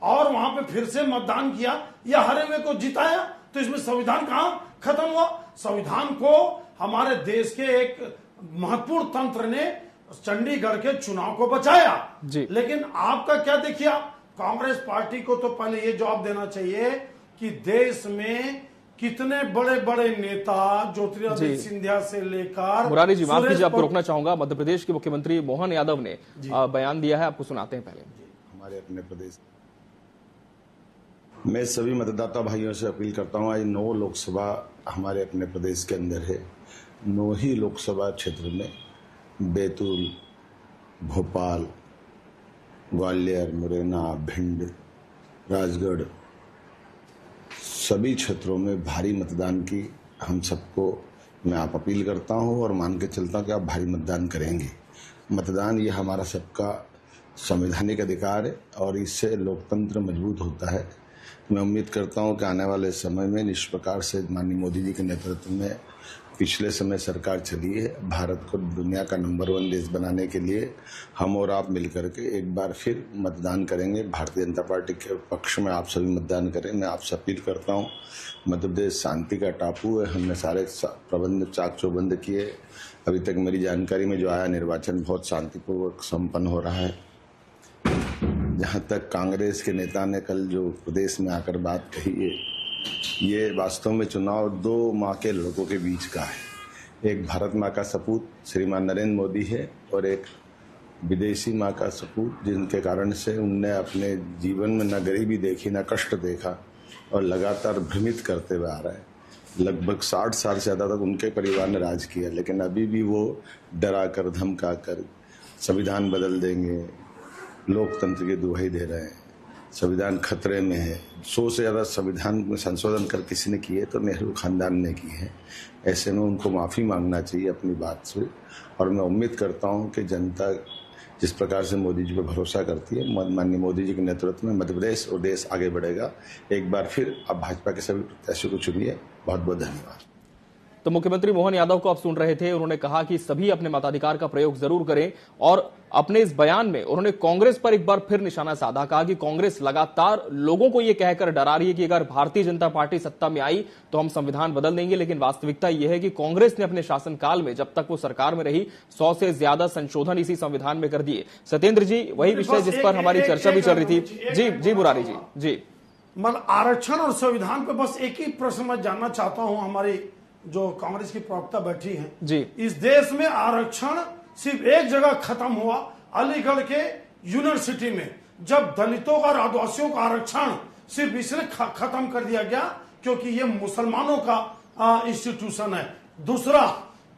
और वहां पे फिर से मतदान किया या हरे हुए को जिताया। तो इसमें संविधान कहां खत्म हुआ? संविधान को हमारे देश के एक महत्वपूर्ण तंत्र ने चंडीगढ़ के चुनाव को बचाया। लेकिन आपका क्या देखिए, कांग्रेस पार्टी को तो पहले ये जवाब देना चाहिए कि देश में कितने बड़े बड़े नेता ज्योतिरादित्य सिंधिया से लेकर
मुरारी जी, माफ कीजिए आपको रोकना चाहूंगा। मध्य प्रदेश के मुख्यमंत्री मोहन यादव ने बयान दिया है, आपको सुनाते हैं। पहले
हमारे अपने प्रदेश मैं सभी मतदाता भाइयों से अपील करता हूं, आज 9 लोकसभा हमारे अपने प्रदेश के अंदर है। 9 ही लोकसभा क्षेत्र में बैतूल, भोपाल, ग्वालियर, मुरैना, भिंड, राजगढ़ सभी क्षेत्रों में भारी मतदान की हम सबको मैं आप अपील करता हूं और मान के चलता हूं कि आप भारी मतदान करेंगे। मतदान ये हमारा सबका संवैधानिक अधिकार है और इससे लोकतंत्र मजबूत होता है। मैं उम्मीद करता हूं कि आने वाले समय में निष्प्रकार से माननीय मोदी जी के नेतृत्व में पिछले समय सरकार चली है, भारत को दुनिया का नंबर 1 देश बनाने के लिए हम और आप मिलकर के एक बार फिर मतदान करेंगे। भारतीय जनता पार्टी के पक्ष में आप सभी मतदान करें। मैं आपसे अपील करता हूं, मध्य प्रदेश शांति का टापू है, हमने सारे प्रबंध चाक चौबंद किए। अभी तक मेरी जानकारी में जो आया निर्वाचन बहुत शांतिपूर्वक संपन्न हो रहा है। जहां तक कांग्रेस के नेता ने कल जो प्रदेश में आकर बात कही है, ये वास्तव में चुनाव 2 माँ के लोगों के बीच का है। एक भारत माँ का सपूत श्रीमान नरेंद्र मोदी है और एक विदेशी माँ का सपूत जिनके कारण से उनने अपने जीवन में न गरीबी देखी न कष्ट देखा और लगातार भ्रमित करते हुए आ रहा है। लगभग 60 साल से ज्यादा तक उनके परिवार ने राज किया, लेकिन अभी भी वो डरा कर धमका कर संविधान बदल देंगे, लोकतंत्र की दुहाई दे रहे हैं, संविधान खतरे में है। 100 से ज्यादा संविधान में संशोधन कर किसी ने किए तो नेहरू खानदान ने की है। ऐसे में उनको माफी मांगना चाहिए अपनी बात से और मैं उम्मीद करता हूं कि जनता जिस प्रकार से मोदी जी पर भरोसा करती है, माननीय मोदी जी के नेतृत्व में मध्य प्रदेश और देश आगे बढ़ेगा। एक बार फिर आप भाजपा के सभी प्रत्याशियों को चुनिए। बहुत बहुत धन्यवाद।
तो मुख्यमंत्री मोहन यादव को आप सुन रहे थे, उन्होंने कहा कि सभी अपने मताधिकार का प्रयोग जरूर करें और अपने इस बयान में उन्होंने कांग्रेस पर एक बार फिर निशाना साधा। कहा कि कांग्रेस लगातार लोगों को यह कहकर डरा रही है कि अगर भारतीय जनता पार्टी सत्ता में आई तो हम संविधान बदल देंगे, लेकिन वास्तविकता यह है कि कांग्रेस ने अपने शासनकाल में जब तक वो सरकार में रही 100 से ज्यादा संशोधन इसी संविधान में कर दिए। सत्येंद्र जी, वही विषय जिस पर हमारी चर्चा भी चल रही थी। जी मुरारी जी,
मतलब आरक्षण और संविधान पे बस एक ही प्रश्न मैं जानना चाहता हूं, हमारी जो कांग्रेस की प्रवक्ता बैठी हैं
जी,
इस देश में आरक्षण सिर्फ एक जगह खत्म हुआ, अलीगढ़ के यूनिवर्सिटी में, जब दलितों का और आदिवासियों का आरक्षण सिर्फ इसलिए खत्म कर दिया गया क्योंकि ये मुसलमानों का इंस्टीट्यूशन है। दूसरा,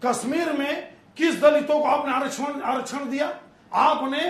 कश्मीर में किस दलितों को आपने आरक्षण दिया? आपने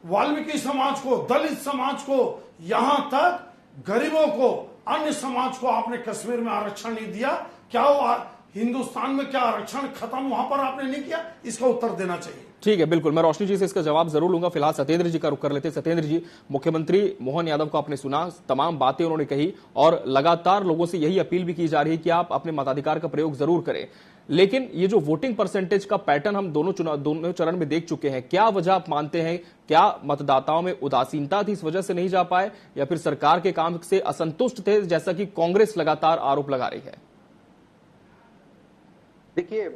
वाल्मीकि समाज को, दलित समाज को, यहां तक गरीबों को, अन्य समाज को आपने कश्मीर में आरक्षण नहीं दिया। क्या वो हिंदुस्तान में क्या आरक्षण खत्म वहां पर आपने नहीं किया? इसका उत्तर देना चाहिए।
ठीक है, बिल्कुल, मैं रोशनी जी से इसका जवाब जरूर लूंगा। फिलहाल सत्येंद्र जी का रुख कर लेते। सत्येंद्र जी, मुख्यमंत्री मोहन यादव को आपने सुना, तमाम बातें उन्होंने कही और लगातार लोगों से यही अपील भी की जा रही है कि आप अपने मताधिकार का प्रयोग जरूर करें, लेकिन ये जो वोटिंग परसेंटेज का पैटर्न हम दोनों चरण में देख चुके हैं, क्या वजह आप मानते हैं? क्या मतदाताओं में उदासीनता थी, इस वजह से नहीं जा पाए, या फिर सरकार के काम से असंतुष्ट थे, जैसा कि कांग्रेस लगातार आरोप लगा रही है?
देखिए,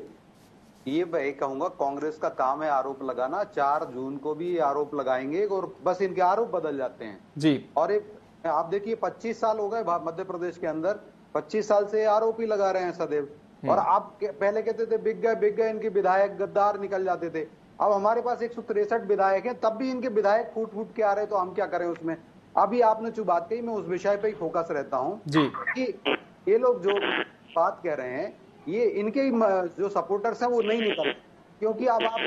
ये मैं कहूंगा कांग्रेस का काम है आरोप लगाना। 4 जून को भी आरोप लगाएंगे और बस इनके आरोप बदल जाते हैं
जी।
और एक आप देखिए 25 साल हो गए मध्य प्रदेश के अंदर, 25 साल से आरोप ही लगा रहे हैं सदैव। और आप पहले कहते थे बिक गए इनके विधायक, गद्दार निकल जाते थे। अब हमारे पास 163 विधायक हैं, तब भी इनके विधायक फूट के आ रहे, तो हम क्या करें उसमें? अभी आपने जो बात कही, मैं उस विषय पे ही फोकस रहता हूँ कि ये लोग जो बात कह रहे हैं ये इनके जो सपोर्टर्स हैं वो नहीं निकल रहे, क्योंकि अब आप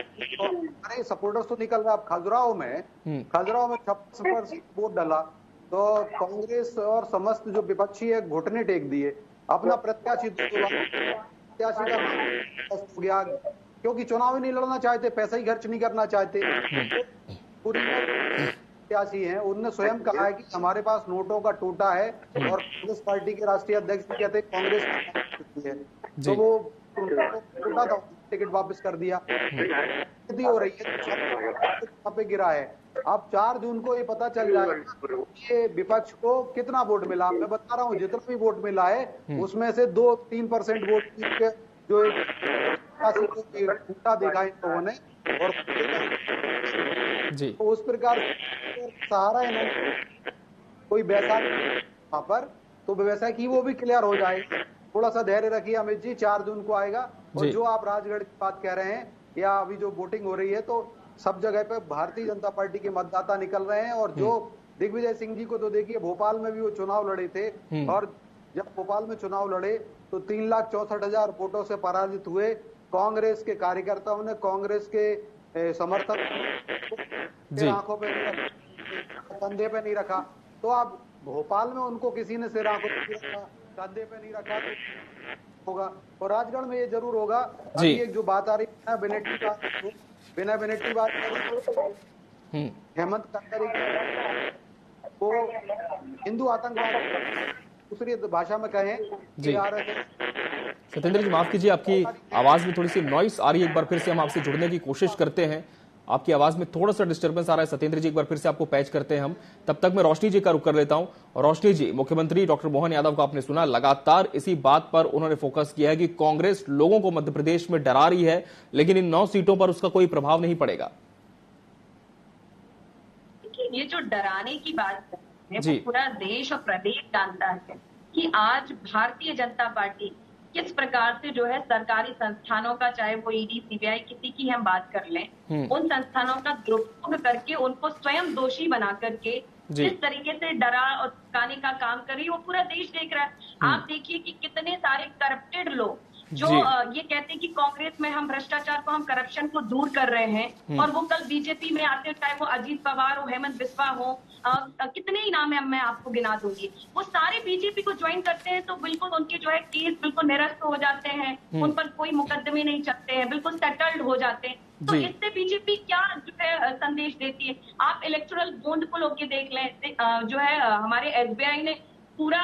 अरे सपोर्टर्स तो निकल रहे। आप खजुराहो में 56% वोट डाला तो कांग्रेस और समस्त जो विपक्षी है घुटने टेक दिए, अपना प्रत्याशी का हो गया, क्योंकि चुनाव ही नहीं लड़ना चाहते, पैसा ही खर्च नहीं करना चाहते। पूरी प्रत्याशी हैं, उनने स्वयं कहा है कि हमारे पास नोटों का टोटा है, और कांग्रेस पार्टी के राष्ट्रीय अध्यक्ष भी कहते हैं कांग्रेस है, तो वो टोटा था, टिकट वापस कर दिया। हो रही है पे गिरा है। अब 4 जून को ये पता चल जाएगा ये विपक्ष को कितना वोट मिला। मैं बता रहा हूँ जितना भी वोट मिला है उसमें से 2-3% वोट जो टूटा देखा इन लोगों ने, और तो उस प्रकार सहारा इन्होंने कोई वैसा वहां पर, तो वैसा की वो भी क्लियर हो जाएगा। थोड़ा सा धैर्य रखिए अमित जी, 4 जून को आएगा। और जो आप राजगढ़ की बात कह रहे हैं या अभी जो वोटिंग हो रही है, तो सब जगह पे भारतीय जनता पार्टी के मतदाता निकल रहे हैं। और जो दिग्विजय सिंह जी को तो देखिए भोपाल में भी वो चुनाव लड़े थे, और जब भोपाल में चुनाव लड़े तो 3,64,000 वोटों से पराजित हुए। कांग्रेस के कार्यकर्ताओं ने कांग्रेस के समर्थक आंखों पे कंधे पे नहीं रखा। तो अब भोपाल में उनको किसी ने सिर आंखों पे रखा, कंधे पे नहीं रखा, तो होगा। और राजगढ़ में ये जरूर होगा। अभी एक जो बात आ रही है बिना बेनेट की बात हेमंत करकरे को हिंदू आतंकवाद दूसरी भाषा में कहें जी।
सत्येंद्र जी माफ कीजिए, आपकी आवाज में थोड़ी सी नॉइस आ रही है। एक बार फिर से हम आपसे जुड़ने की कोशिश करते हैं, आपकी आवाज में थोड़ा सा डिस्टर्बेंस आ रहा है। सत्येंद्र जी एक बार फिर से आपको पैच करते हैं हम। तब तक मैं रोशनी जी का रुख कर लेता हूं। और रोशनी जी, मुख्यमंत्री डॉक्टर मोहन यादव को आपने सुना, लगातार इसी बात पर उन्होंने फोकस किया है कि कांग्रेस लोगों को मध्य प्रदेश में डरा रही है, लेकिन इन 9 सीटों पर उसका कोई प्रभाव नहीं पड़ेगा।
ये जो डराने की बात है वो पूरा देश और प्रदेश जानता है कि आज भारतीय जनता पार्टी किस प्रकार से जो है सरकारी संस्थानों का, चाहे वो ईडी सीबीआई किसी की हम बात कर लें, उन संस्थानों का दुरुपयोग करके उनको स्वयं दोषी बना करके जिस तरीके से डरा और धमकाने का काम कर रही है वो पूरा देश देख रहा है। आप देखिए कि कितने सारे करप्टेड लोग जो ये कहते हैं कि कांग्रेस में हम भ्रष्टाचार को, हम करप्शन को दूर कर रहे हैं, और वो कल बीजेपी में आते, चाहे वो अजीत पवार हो, हेमंत बिस्वा हो, कितने ही नाम है मैं आपको गिना दूंगी, वो सारे बीजेपी को ज्वाइन करते हैं तो बिल्कुल उनके जो है केस बिल्कुल निरस्त हो जाते हैं, उन पर कोई मुकदमे नहीं चलते हैं, बिल्कुल सेटल्ड हो जाते हैं। तो इससे बीजेपी क्या जो है संदेश देती है? आप इलेक्टोरल बॉन्ड को लोग देख लें, जो है हमारे एसबीआई ने पूरा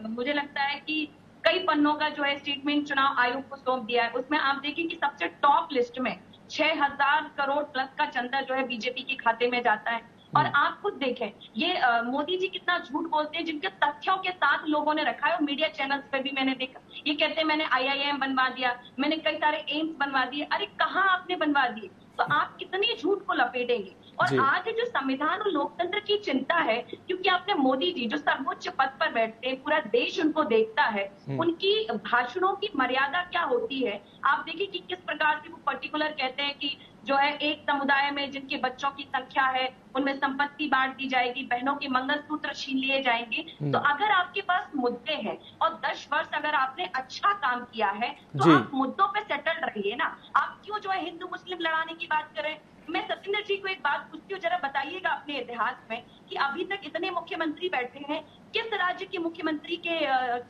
मुझे लगता है कि कई पन्नों का जो है स्टेटमेंट चुनाव आयोग को सौंप दिया है। उसमें आप देखिए कि सबसे टॉप लिस्ट में 6,000 करोड़ प्लस का चंदा जो है बीजेपी के खाते में जाता है। और आप खुद देखें, ये मोदी जी कितना झूठ बोलते हैं, जिनके तथ्यों के साथ लोगों ने रखा है। और मीडिया चैनल्स पे भी मैंने देखा, ये कहते हैं मैंने IIM बनवा दिया, मैंने कई सारे एम्स बनवा दिए। अरे कहाँ आपने बनवा दिए? तो आप कितने झूठ को लपेटेंगे? और आज जो संविधान और लोकतंत्र की चिंता है, क्योंकि आपने मोदी जी जो सर्वोच्च पद पर बैठते हैं, पूरा देश उनको देखता है, उनकी भाषणों की मर्यादा क्या होती है। आप देखिए कि किस प्रकार से वो पर्टिकुलर कहते हैं कि जो है एक समुदाय में जिनके बच्चों की संख्या है उनमें संपत्ति बांट दी जाएगी, बहनों के मंगलसूत्र छीन लिए जाएंगे। तो अगर आपके पास मुद्दे हैं और 10 वर्ष अगर आपने अच्छा काम किया है तो आप मुद्दों पे सेटल रहिए ना। आप क्यों जो है हिंदू मुस्लिम लड़ाने की बात करें? मैं सत्येंद्र जी को एक बात पूछती हूँ, जरा बताइएगा अपने इतिहास में कि अभी तक इतने मुख्यमंत्री बैठे हैं, किस राज्य के मुख्यमंत्री के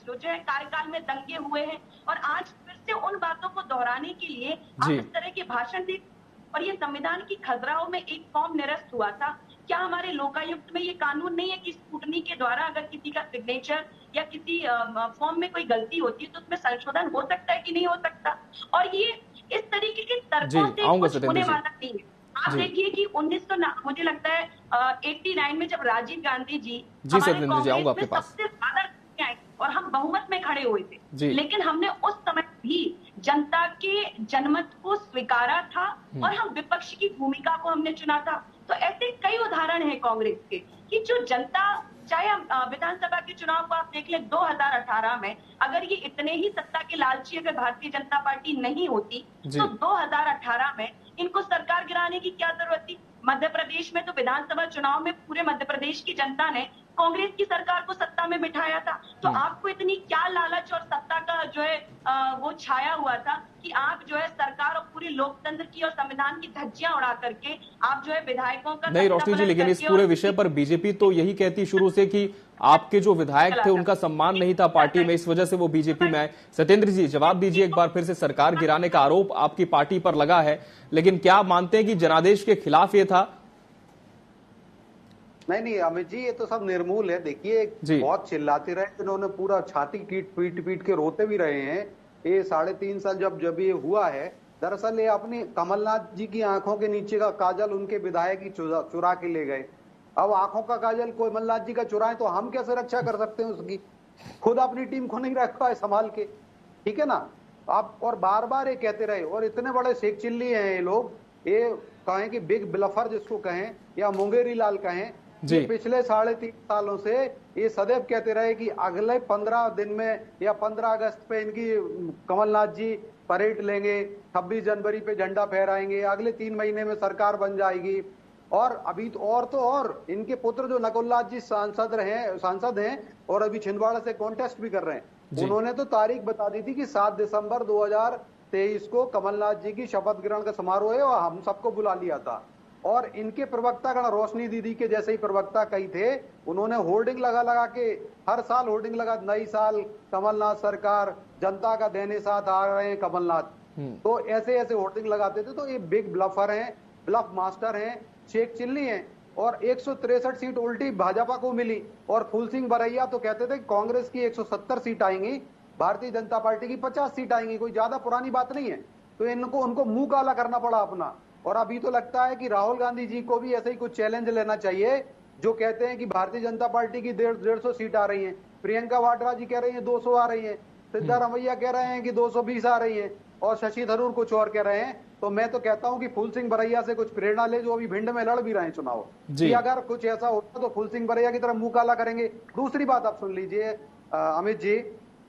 जो है कार्यकाल में दंगे हुए हैं? और आज फिर से उन बातों को दोहराने के लिए आप इस तरह के भाषण दे। और ये संविधान की खसराओं में एक फॉर्म निरस्त हुआ था। क्या हमारे लोकायुक्त में ये कानून नहीं है कि स्क्रूटनी के द्वारा अगर किसी का सिग्नेचर या किसी फॉर्म में कोई गलती होती है तो उसमें संशोधन हो सकता है कि नहीं हो सकता? और ये इस तरीके के तर्कों से कुछ होने वाला नहीं है। आप देखिए कि 1900 मुझे लगता है 89 में जब राजीव गांधी जी हमारे कांग्रेस में सबसे ज्यादा आए और हम बहुमत में खड़े हुए थे, लेकिन हमने उस समय भी जनता के जनमत को स्वीकारा था और हम विपक्ष की भूमिका को हमने चुना था। तो ऐसे कई उदाहरण हैं कांग्रेस के कि जो जनता, चाहे विधानसभा के चुनाव को आप देख लें 2018 में, अगर ये इतने ही सत्ता के लालची अगर भारतीय जनता पार्टी नहीं होती तो 2018 में इनको सरकार गिराने की क्या जरूरत थी? मध्य प्रदेश में तो विधानसभा चुनाव में पूरे मध्य प्रदेश की जनता ने कांग्रेस की सरकार को सत्ता में बिठाया था। तो आपको इतनी क्या लालच और सत्ता का जो है वो छाया हुआ था कि आप जो है सरकार और पूरी लोकतंत्र की और संविधान की धज्जियां उड़ा करके आप जो है विधायकों का
नहीं रोशनी जी, लेकिन इस पूरे विषय पर बीजेपी तो यही कहती शुरू से कि आपके जो विधायक थे उनका सम्मान नहीं था पार्टी में, इस वजह से वो बीजेपी में आए। सत्येंद्र जी जवाब दीजिए, एक बार फिर से सरकार गिराने का आरोप आपकी पार्टी पर लगा है, लेकिन क्या आप मानते हैं कि जनादेश के खिलाफ ये था?
नहीं अमित जी, ये तो सब निर्मूल है। देखिए बहुत चिल्लाते रहे, इन्होंने पूरा छाती पीट के रोते भी रहे हैं। ये 3.5 साल जब ये हुआ है, दरअसल ये अपनी कमलनाथ जी की आंखों के नीचे का काजल उनके विधायक ही चुरा के ले गए। अब आंखों का काजल कोई कमलनाथ जी का चुराए तो हम कैसे रक्षा कर सकते हैं उसकी? खुद अपनी टीम को नहीं रखा है संभाल के, ठीक है ना। आप और बार बार ये कहते रहे, और इतने बड़े शेख चिल्ली हैं ये लोग, ये कहें कि बिग ब्लफर जिसको कहें या मुंगेरी लाल कहें, ये पिछले 3.5 सालों से ये सदैव कहते रहे कि अगले 15 दिन में या 15 अगस्त पे इनकी कमलनाथ जी परेड लेंगे, 26 जनवरी पे झंडा फहराएंगे, अगले 3 महीने में सरकार बन जाएगी। और अभी और इनके पुत्र जो नकुलनाथ जी सांसद हैं और अभी छिंदवाड़ा से कॉन्टेस्ट भी कर रहे हैं, उन्होंने तो तारीख बता दी थी कि 7 दिसंबर 2023 को कमलनाथ जी की शपथ ग्रहण का समारोह है और हम सबको बुला लिया था। और इनके प्रवक्ता गण रोशनी दीदी के जैसे ही प्रवक्ता कई थे, उन्होंने होर्डिंग लगा के हर साल होर्डिंग लगा, नई साल कमलनाथ सरकार, जनता का देने साथ आ रहे हैं कमलनाथ। तो ऐसे होर्डिंग लगाते थे। तो ये बिग ब्लफर हैं, ब्लफ मास्टर हैं, शेख चिल्ली हैं। और 163 सीट उल्टी भाजपा को मिली, और फूल सिंह बरैया तो कहते थे कांग्रेस की 170 सीट आएंगी, भारतीय जनता पार्टी की 50 सीट आएंगी, कोई ज्यादा पुरानी बात नहीं है। तो उनको मुंह काला करना पड़ा अपना। और अभी तो लगता है कि राहुल गांधी जी को भी ऐसे ही कुछ चैलेंज लेना चाहिए, जो कहते हैं कि भारतीय जनता पार्टी की 150 सीट आ रही है, प्रियंका वाड्रा जी कह रही है 200 आ रही है, सिद्धारमैया कह रहे हैं कि 220 आ रही है, और शशि थरूर कुछ और कह रहे हैं। तो मैं तो कहता हूं कि फूल सिंह बरैया से कुछ प्रेरणा ले, जो अभी भिंड में लड़ भी रहे हैं चुनाव, कि अगर कुछ ऐसा होता तो फूल सिंह बरैया की तरह मुंह काला करेंगे। दूसरी बात आप सुन लीजिए अमित जी,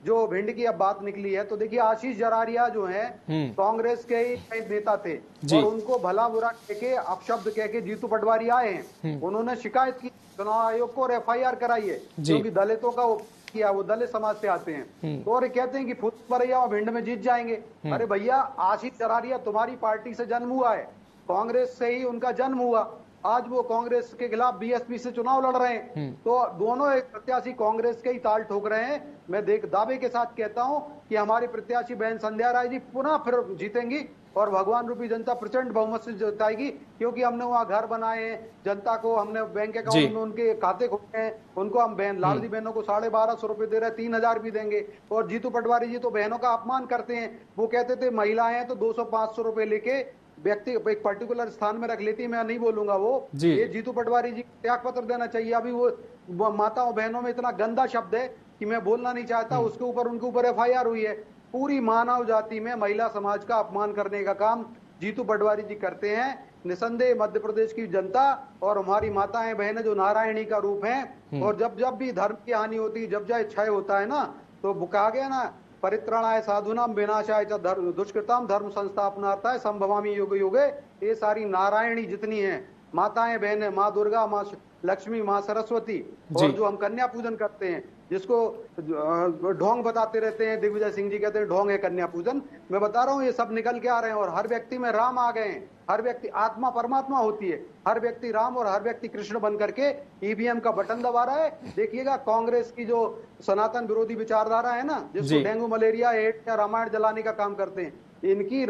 जो भिंड की अब बात निकली है, तो देखिए आशीष जरारिया जो है कांग्रेस के ही नेता थे, और उनको भला बुरा कह के अपशब्द कह के जीतू पटवारी आए हैं। उन्होंने शिकायत की चुनाव आयोग को और FIR कराई है, क्योंकि दलितों का किया, वो दलित समाज से आते हैं। तो और कहते हैं कि फूल बरैया और भिंड में जीत जाएंगे। अरे भैया, आशीष जरारिया तुम्हारी पार्टी से जन्म हुआ है, कांग्रेस से ही उनका जन्म हुआ, आज वो कांग्रेस के खिलाफ BSP से चुनाव लड़ रहे हैं। तो दोनों एक प्रत्याशी कांग्रेस के ही ताल ठोक रहे हैं। मैं दावे के साथ कहता हूं कि हमारी प्रत्याशी बहन संध्या राय जी पुनः फिर जीतेंगी, और भगवान रूपी जनता प्रचंड बहुमत से जिताएगी, क्योंकि हमने वहां घर बनाए हैं, जनता को हमने बैंक अकाउंट में उनके खाते खोले हैं, उनको हम लाडली बहनों को 1250 रुपए दे रहे हैं, 3000 भी देंगे। और जीतू पटवारी जी तो बहनों का अपमान करते हैं, वो कहते थे महिलाएं हैं तो 200-500 रुपए लेके व्यक्ति एक पर्टिकुलर स्थान में रख लेती है, मैं नहीं बोलूंगा वो। ये जीतू पटवारी जी त्याग पत्र देना चाहिए। अभी वो माताओं बहनों में इतना गंदा शब्द है कि मैं बोलना नहीं चाहता, उसके ऊपर उनके ऊपर FIR हुई है। पूरी मानव जाति में महिला समाज का अपमान करने का काम जीतू पटवारी जी करते हैं। निसंदेह मध्य प्रदेश की जनता और हमारी माताएं बहनें जो नारायणी का रूप हैं, और जब भी धर्म की हानि होती, जब क्षय होता है ना, तो कहा गया ना, परित्राणाय साधुनाम विनाशाय च दुष्कृताम धर्म संस्थापनार्थाय संभवामि युगे युगे। ये सारी नारायणी जितनी हैं माताएं बहनें, माँ दुर्गा, माँ लक्ष्मी, माँ सरस्वती, और जो हम कन्या पूजन करते हैं, जिसको ढोंग बताते रहते हैं, दिग्विजय सिंह जी कहते हैं ढोंग है कन्या पूजन। मैं बता रहा हूँ ये सब निकल के आ रहे हैं, और हर व्यक्ति में राम आ गए हैं। हर व्यक्ति आत्मा परमात्मा होती है, हर व्यक्ति राम और हर व्यक्ति कृष्ण बन करके EVM का बटन दबा रहा है। देखिएगा कांग्रेस की जो सनातन विरोधी विचारधारा है ना, जिसको डेंगू, मलेरिया, एड्स या रामायण जलाने का काम करते हैं, इनकी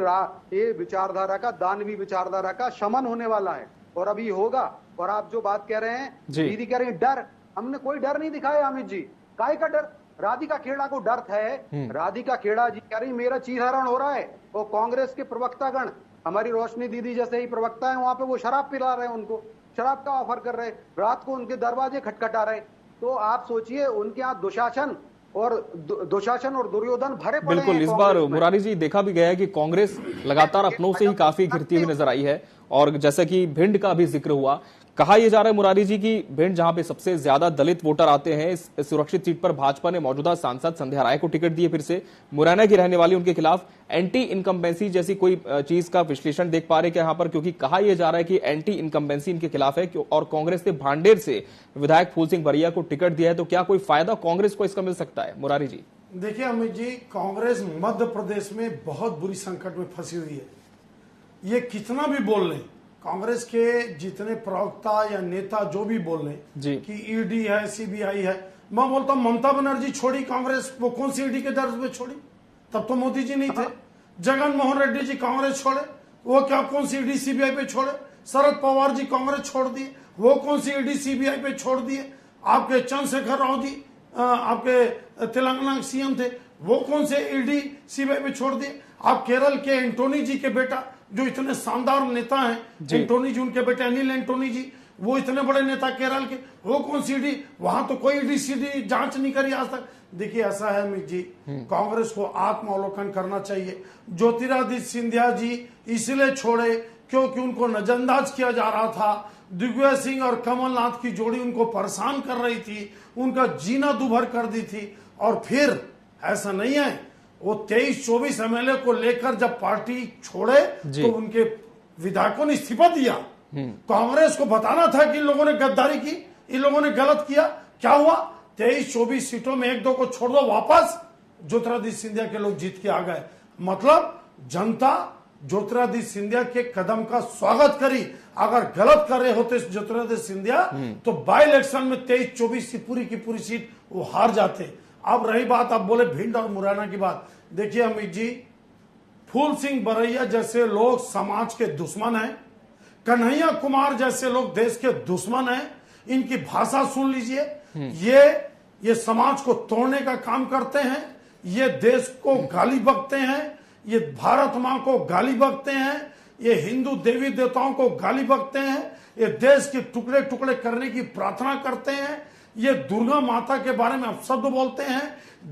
ये विचारधारा का, दानवी विचारधारा का शमन होने वाला है, और अभी होगा। और आप जो बात कह रहे हैं, दीदी कह रहे हैं डर, हमने कोई डर नहीं दिखाया अमित जी। काहे का डर? राधिका खेड़ा को डर है। राधिका खेड़ा जी कह रही मेरा चीरहरण हो रहा है, और कांग्रेस के प्रवक्तागण, हमारी रोशनी दीदी जैसे ही प्रवक्ता है, वहां पे वो शराब पिला रहे हैं, उनको शराब का ऑफर कर रहे हैं, रात को उनके दरवाजे खटखटा रहे। तो आप सोचिए, उनके यहाँ दुशासन और दुर्योधन भरे पड़े हैं।
बिल्कुल, इस बार मुरारी जी देखा भी गया है कि कांग्रेस लगातार अपनों से ही काफी घिरती हुई नजर आई है। और जैसा कि भिंड का भी जिक्र हुआ कहा यह जा रहा है मुरारी जी की भिंड, जहां पे सबसे ज्यादा दलित वोटर आते हैं, इस सुरक्षित सीट पर भाजपा ने मौजूदा सांसद संध्या राय को टिकट दिए। फिर से मुरैना की रहने वाली, उनके खिलाफ एंटी इनकम्बेंसी जैसी कोई चीज का विश्लेषण देख पा रहे क्या यहाँ पर? क्योंकि कहा यह जा रहा है कि एंटी इनकम्बेंसी इनके खिलाफ है और कांग्रेस ने भांडेर से विधायक फूल सिंह बरैया को टिकट दिया है, तो क्या कोई फायदा कांग्रेस को इसका मिल सकता है? मुरारी जी
देखिए अमित जी, कांग्रेस मध्य प्रदेश में बहुत बुरी संकट में फंसी हुई है। ये कितना भी बोल लें, कांग्रेस के जितने प्रवक्ता या नेता जो भी बोल लें कि ईडी है, सीबीआई है, मैं बोलता हूं ममता बनर्जी छोड़ी कांग्रेस, वो कौन सी ईडी के दर्ज पे छोड़ी? तब तो मोदी जी नहीं थे। जगन मोहन रेड्डी जी कांग्रेस छोड़े, वो क्या कौन सी ईडी सीबीआई पे छोड़े? शरद पवार जी कांग्रेस छोड़ दिए, वो कौन सी ईडी सीबीआई पे छोड़ दिए? आपके चंद्रशेखर राव जी आपके तेलंगाना के सीएम थे, वो कौन से ईडी सीबीआई पे छोड़ दिए? आप केरल के एंटोनी जी के बेटा जो इतने शानदार नेता हैं, एंटोनी जी, उनके बेटे अनिल एंटोनी जी, वो इतने बड़े नेता केरल के, वो कौन सी ईडी? वहां तो कोई ईडी सीडी जांच नहीं करी आज तक। देखिए ऐसा है अमित जी, कांग्रेस को आत्मावलोकन करना चाहिए। ज्योतिरादित्य सिंधिया जी इसलिए छोड़े क्योंकि उनको नजरअंदाज किया जा रहा था। दिग्विजय सिंह और कमलनाथ की जोड़ी उनको परेशान कर रही थी, उनका जीना दुभर कर दी थी। और फिर ऐसा नहीं है, वो 23-24 एमएलए को लेकर जब पार्टी छोड़े तो उनके विधायकों ने इस्तीफा दिया। कांग्रेस को बताना था कि इन लोगों ने गद्दारी की, इन लोगों ने गलत किया। क्या हुआ? 23-24 सीटों में 1-2 को छोड़ दो, वापस ज्योतिरादित्य सिंधिया के लोग जीत के आ गए। मतलब जनता ज्योतिरादित्य सिंधिया के कदम का स्वागत करी। अगर गलत कर रहे होते ज्योतिरादित्य सिंधिया तो बाई इलेक्शन में 23-24 की पूरी सीट वो हार जाते। अब रही बात, आप बोले भिंड और मुरैना की बात, देखिए अमित जी, फूल सिंह बरैया जैसे लोग समाज के दुश्मन हैं, कन्हैया कुमार जैसे लोग देश के दुश्मन हैं। इनकी भाषा सुन लीजिए, ये समाज को तोड़ने का काम करते हैं, ये देश को गाली बकते हैं, ये भारत मां को गाली बकते हैं, ये हिंदू देवी देवताओं को गाली बकते हैं, ये देश के टुकड़े टुकड़े करने की प्रार्थना करते हैं, ये दुर्गा माता के बारे में अपशब्द बोलते हैं,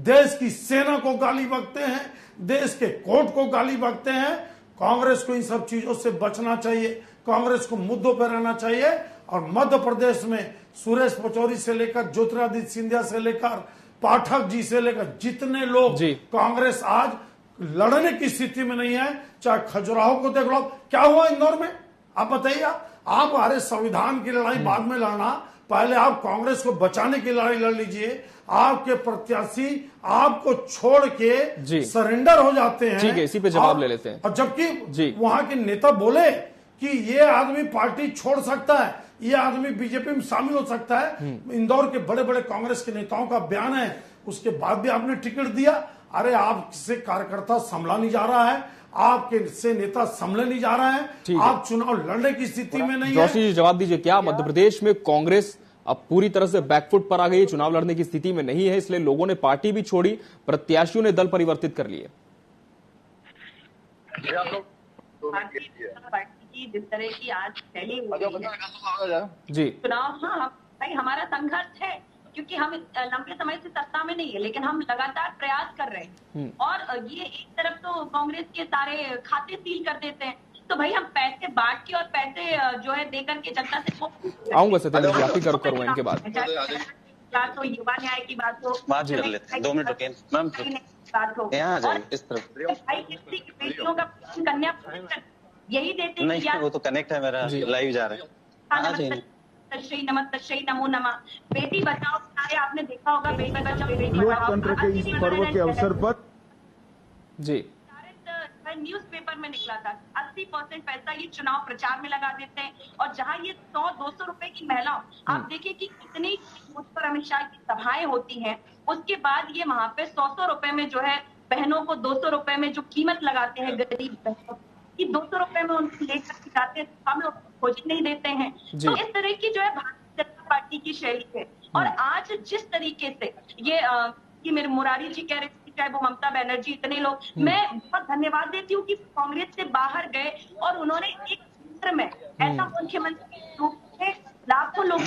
देश की सेना को गाली बकते हैं, देश के कोर्ट को गाली बकते हैं। कांग्रेस को इन सब चीजों से बचना चाहिए, कांग्रेस को मुद्दों पर रहना चाहिए। और मध्य प्रदेश में सुरेश पचौरी से लेकर ज्योतिरादित्य सिंधिया से लेकर पाठक जी से लेकर जितने लोग कांग्रेस आज लड़ने की स्थिति में नहीं है, चाहे खजुराहो को देख लो, क्या हुआ इंदौर में? आप बताइए। आप अरे संविधान की लड़ाई बाद में लड़ना, पहले आप कांग्रेस को बचाने की लड़ाई लड़ लीजिए। आपके प्रत्याशी आपको छोड़ के सरेंडर हो जाते हैं। ठीक है, इसी पे जवाब ले लेते हैं। और जबकि वहां के नेता बोले कि ये आदमी पार्टी छोड़ सकता है, ये आदमी बीजेपी में शामिल हो सकता है। इंदौर के बड़े बड़े कांग्रेस के नेताओं का बयान है, उसके बाद भी आपने टिकट दिया। अरे आपसे कार्यकर्ता संभला नहीं जा रहा है, आपके से नेता संभले नहीं जा रहा है, आप चुनाव लड़ने की स्थिति में नहीं है।
जोशी जी जवाब दीजिए, क्या मध्य प्रदेश में कांग्रेस अब पूरी तरह से बैकफुट पर आ गई, चुनाव लड़ने की स्थिति में नहीं है, इसलिए लोगों ने पार्टी भी छोड़ी, प्रत्याशियों ने दल परिवर्तित कर लिए?
जिस तरह की आज पहली जी चुनाव, हाँ भाई हमारा संघर्ष है, क्योंकि हम लंबे समय से सत्ता में नहीं है, लेकिन हम लगातार प्रयास कर रहे हैं। और ये एक तरफ तो कांग्रेस के सारे खाते सील कर देते हैं, तो भाई हम पैसे बांट के और पैसे जो है देकर के जनता से
आऊंगा सत्येंद्र जी, आप ही करूंगा इनके बाद।
बात हो, युवा न्याय की बात हो,
बात कर लेते हैं, 2 मिनट रुकिए मैम,
बात हो,
यहाँ आ जाइए इस तरफ।
भाई किसी की बेटियों का कन्या यही देते
नहीं, वो तो कनेक्ट है मेरा, लाइव जा रहा है।
नमस्ते नमो नमः। बेटी बचाओ, आपने देखा होगा, बेटी बचाओ बेटी पढ़ाओ।
लोकतंत्र के इस पर्व के अवसर पर
जी न्यूज़पेपर में निकला था, 80% पैसा ये चुनाव प्रचार में लगा देते हैं। और जहां ये 100-200 रुपए की महिलाओं, आप देखिए कि कितनी मुझ पर अमित शाह की सभाएं होती हैं, उसके बाद ये वहां पे 100 रुपए में जो है बहनों को 200 रुपए में जो कीमत लगाते हैं गरीब बहनों की, 200 रुपए में उनको लेकर जाते हैं, हम लोग खोज नहीं देते हैं। तो इस तरह की जो है भारतीय जनता पार्टी की शैली है। और आज जिस तरीके से ये मेरे मुरारी जी कह रहे थे, चाहे वो ममता बनर्जी, इतने लोग, मैं बहुत धन्यवाद देती हूँ कि कांग्रेस से बाहर गए और उन्होंने एक क्षेत्र में ऐसा मुख्यमंत्री रूप में लाखों लोग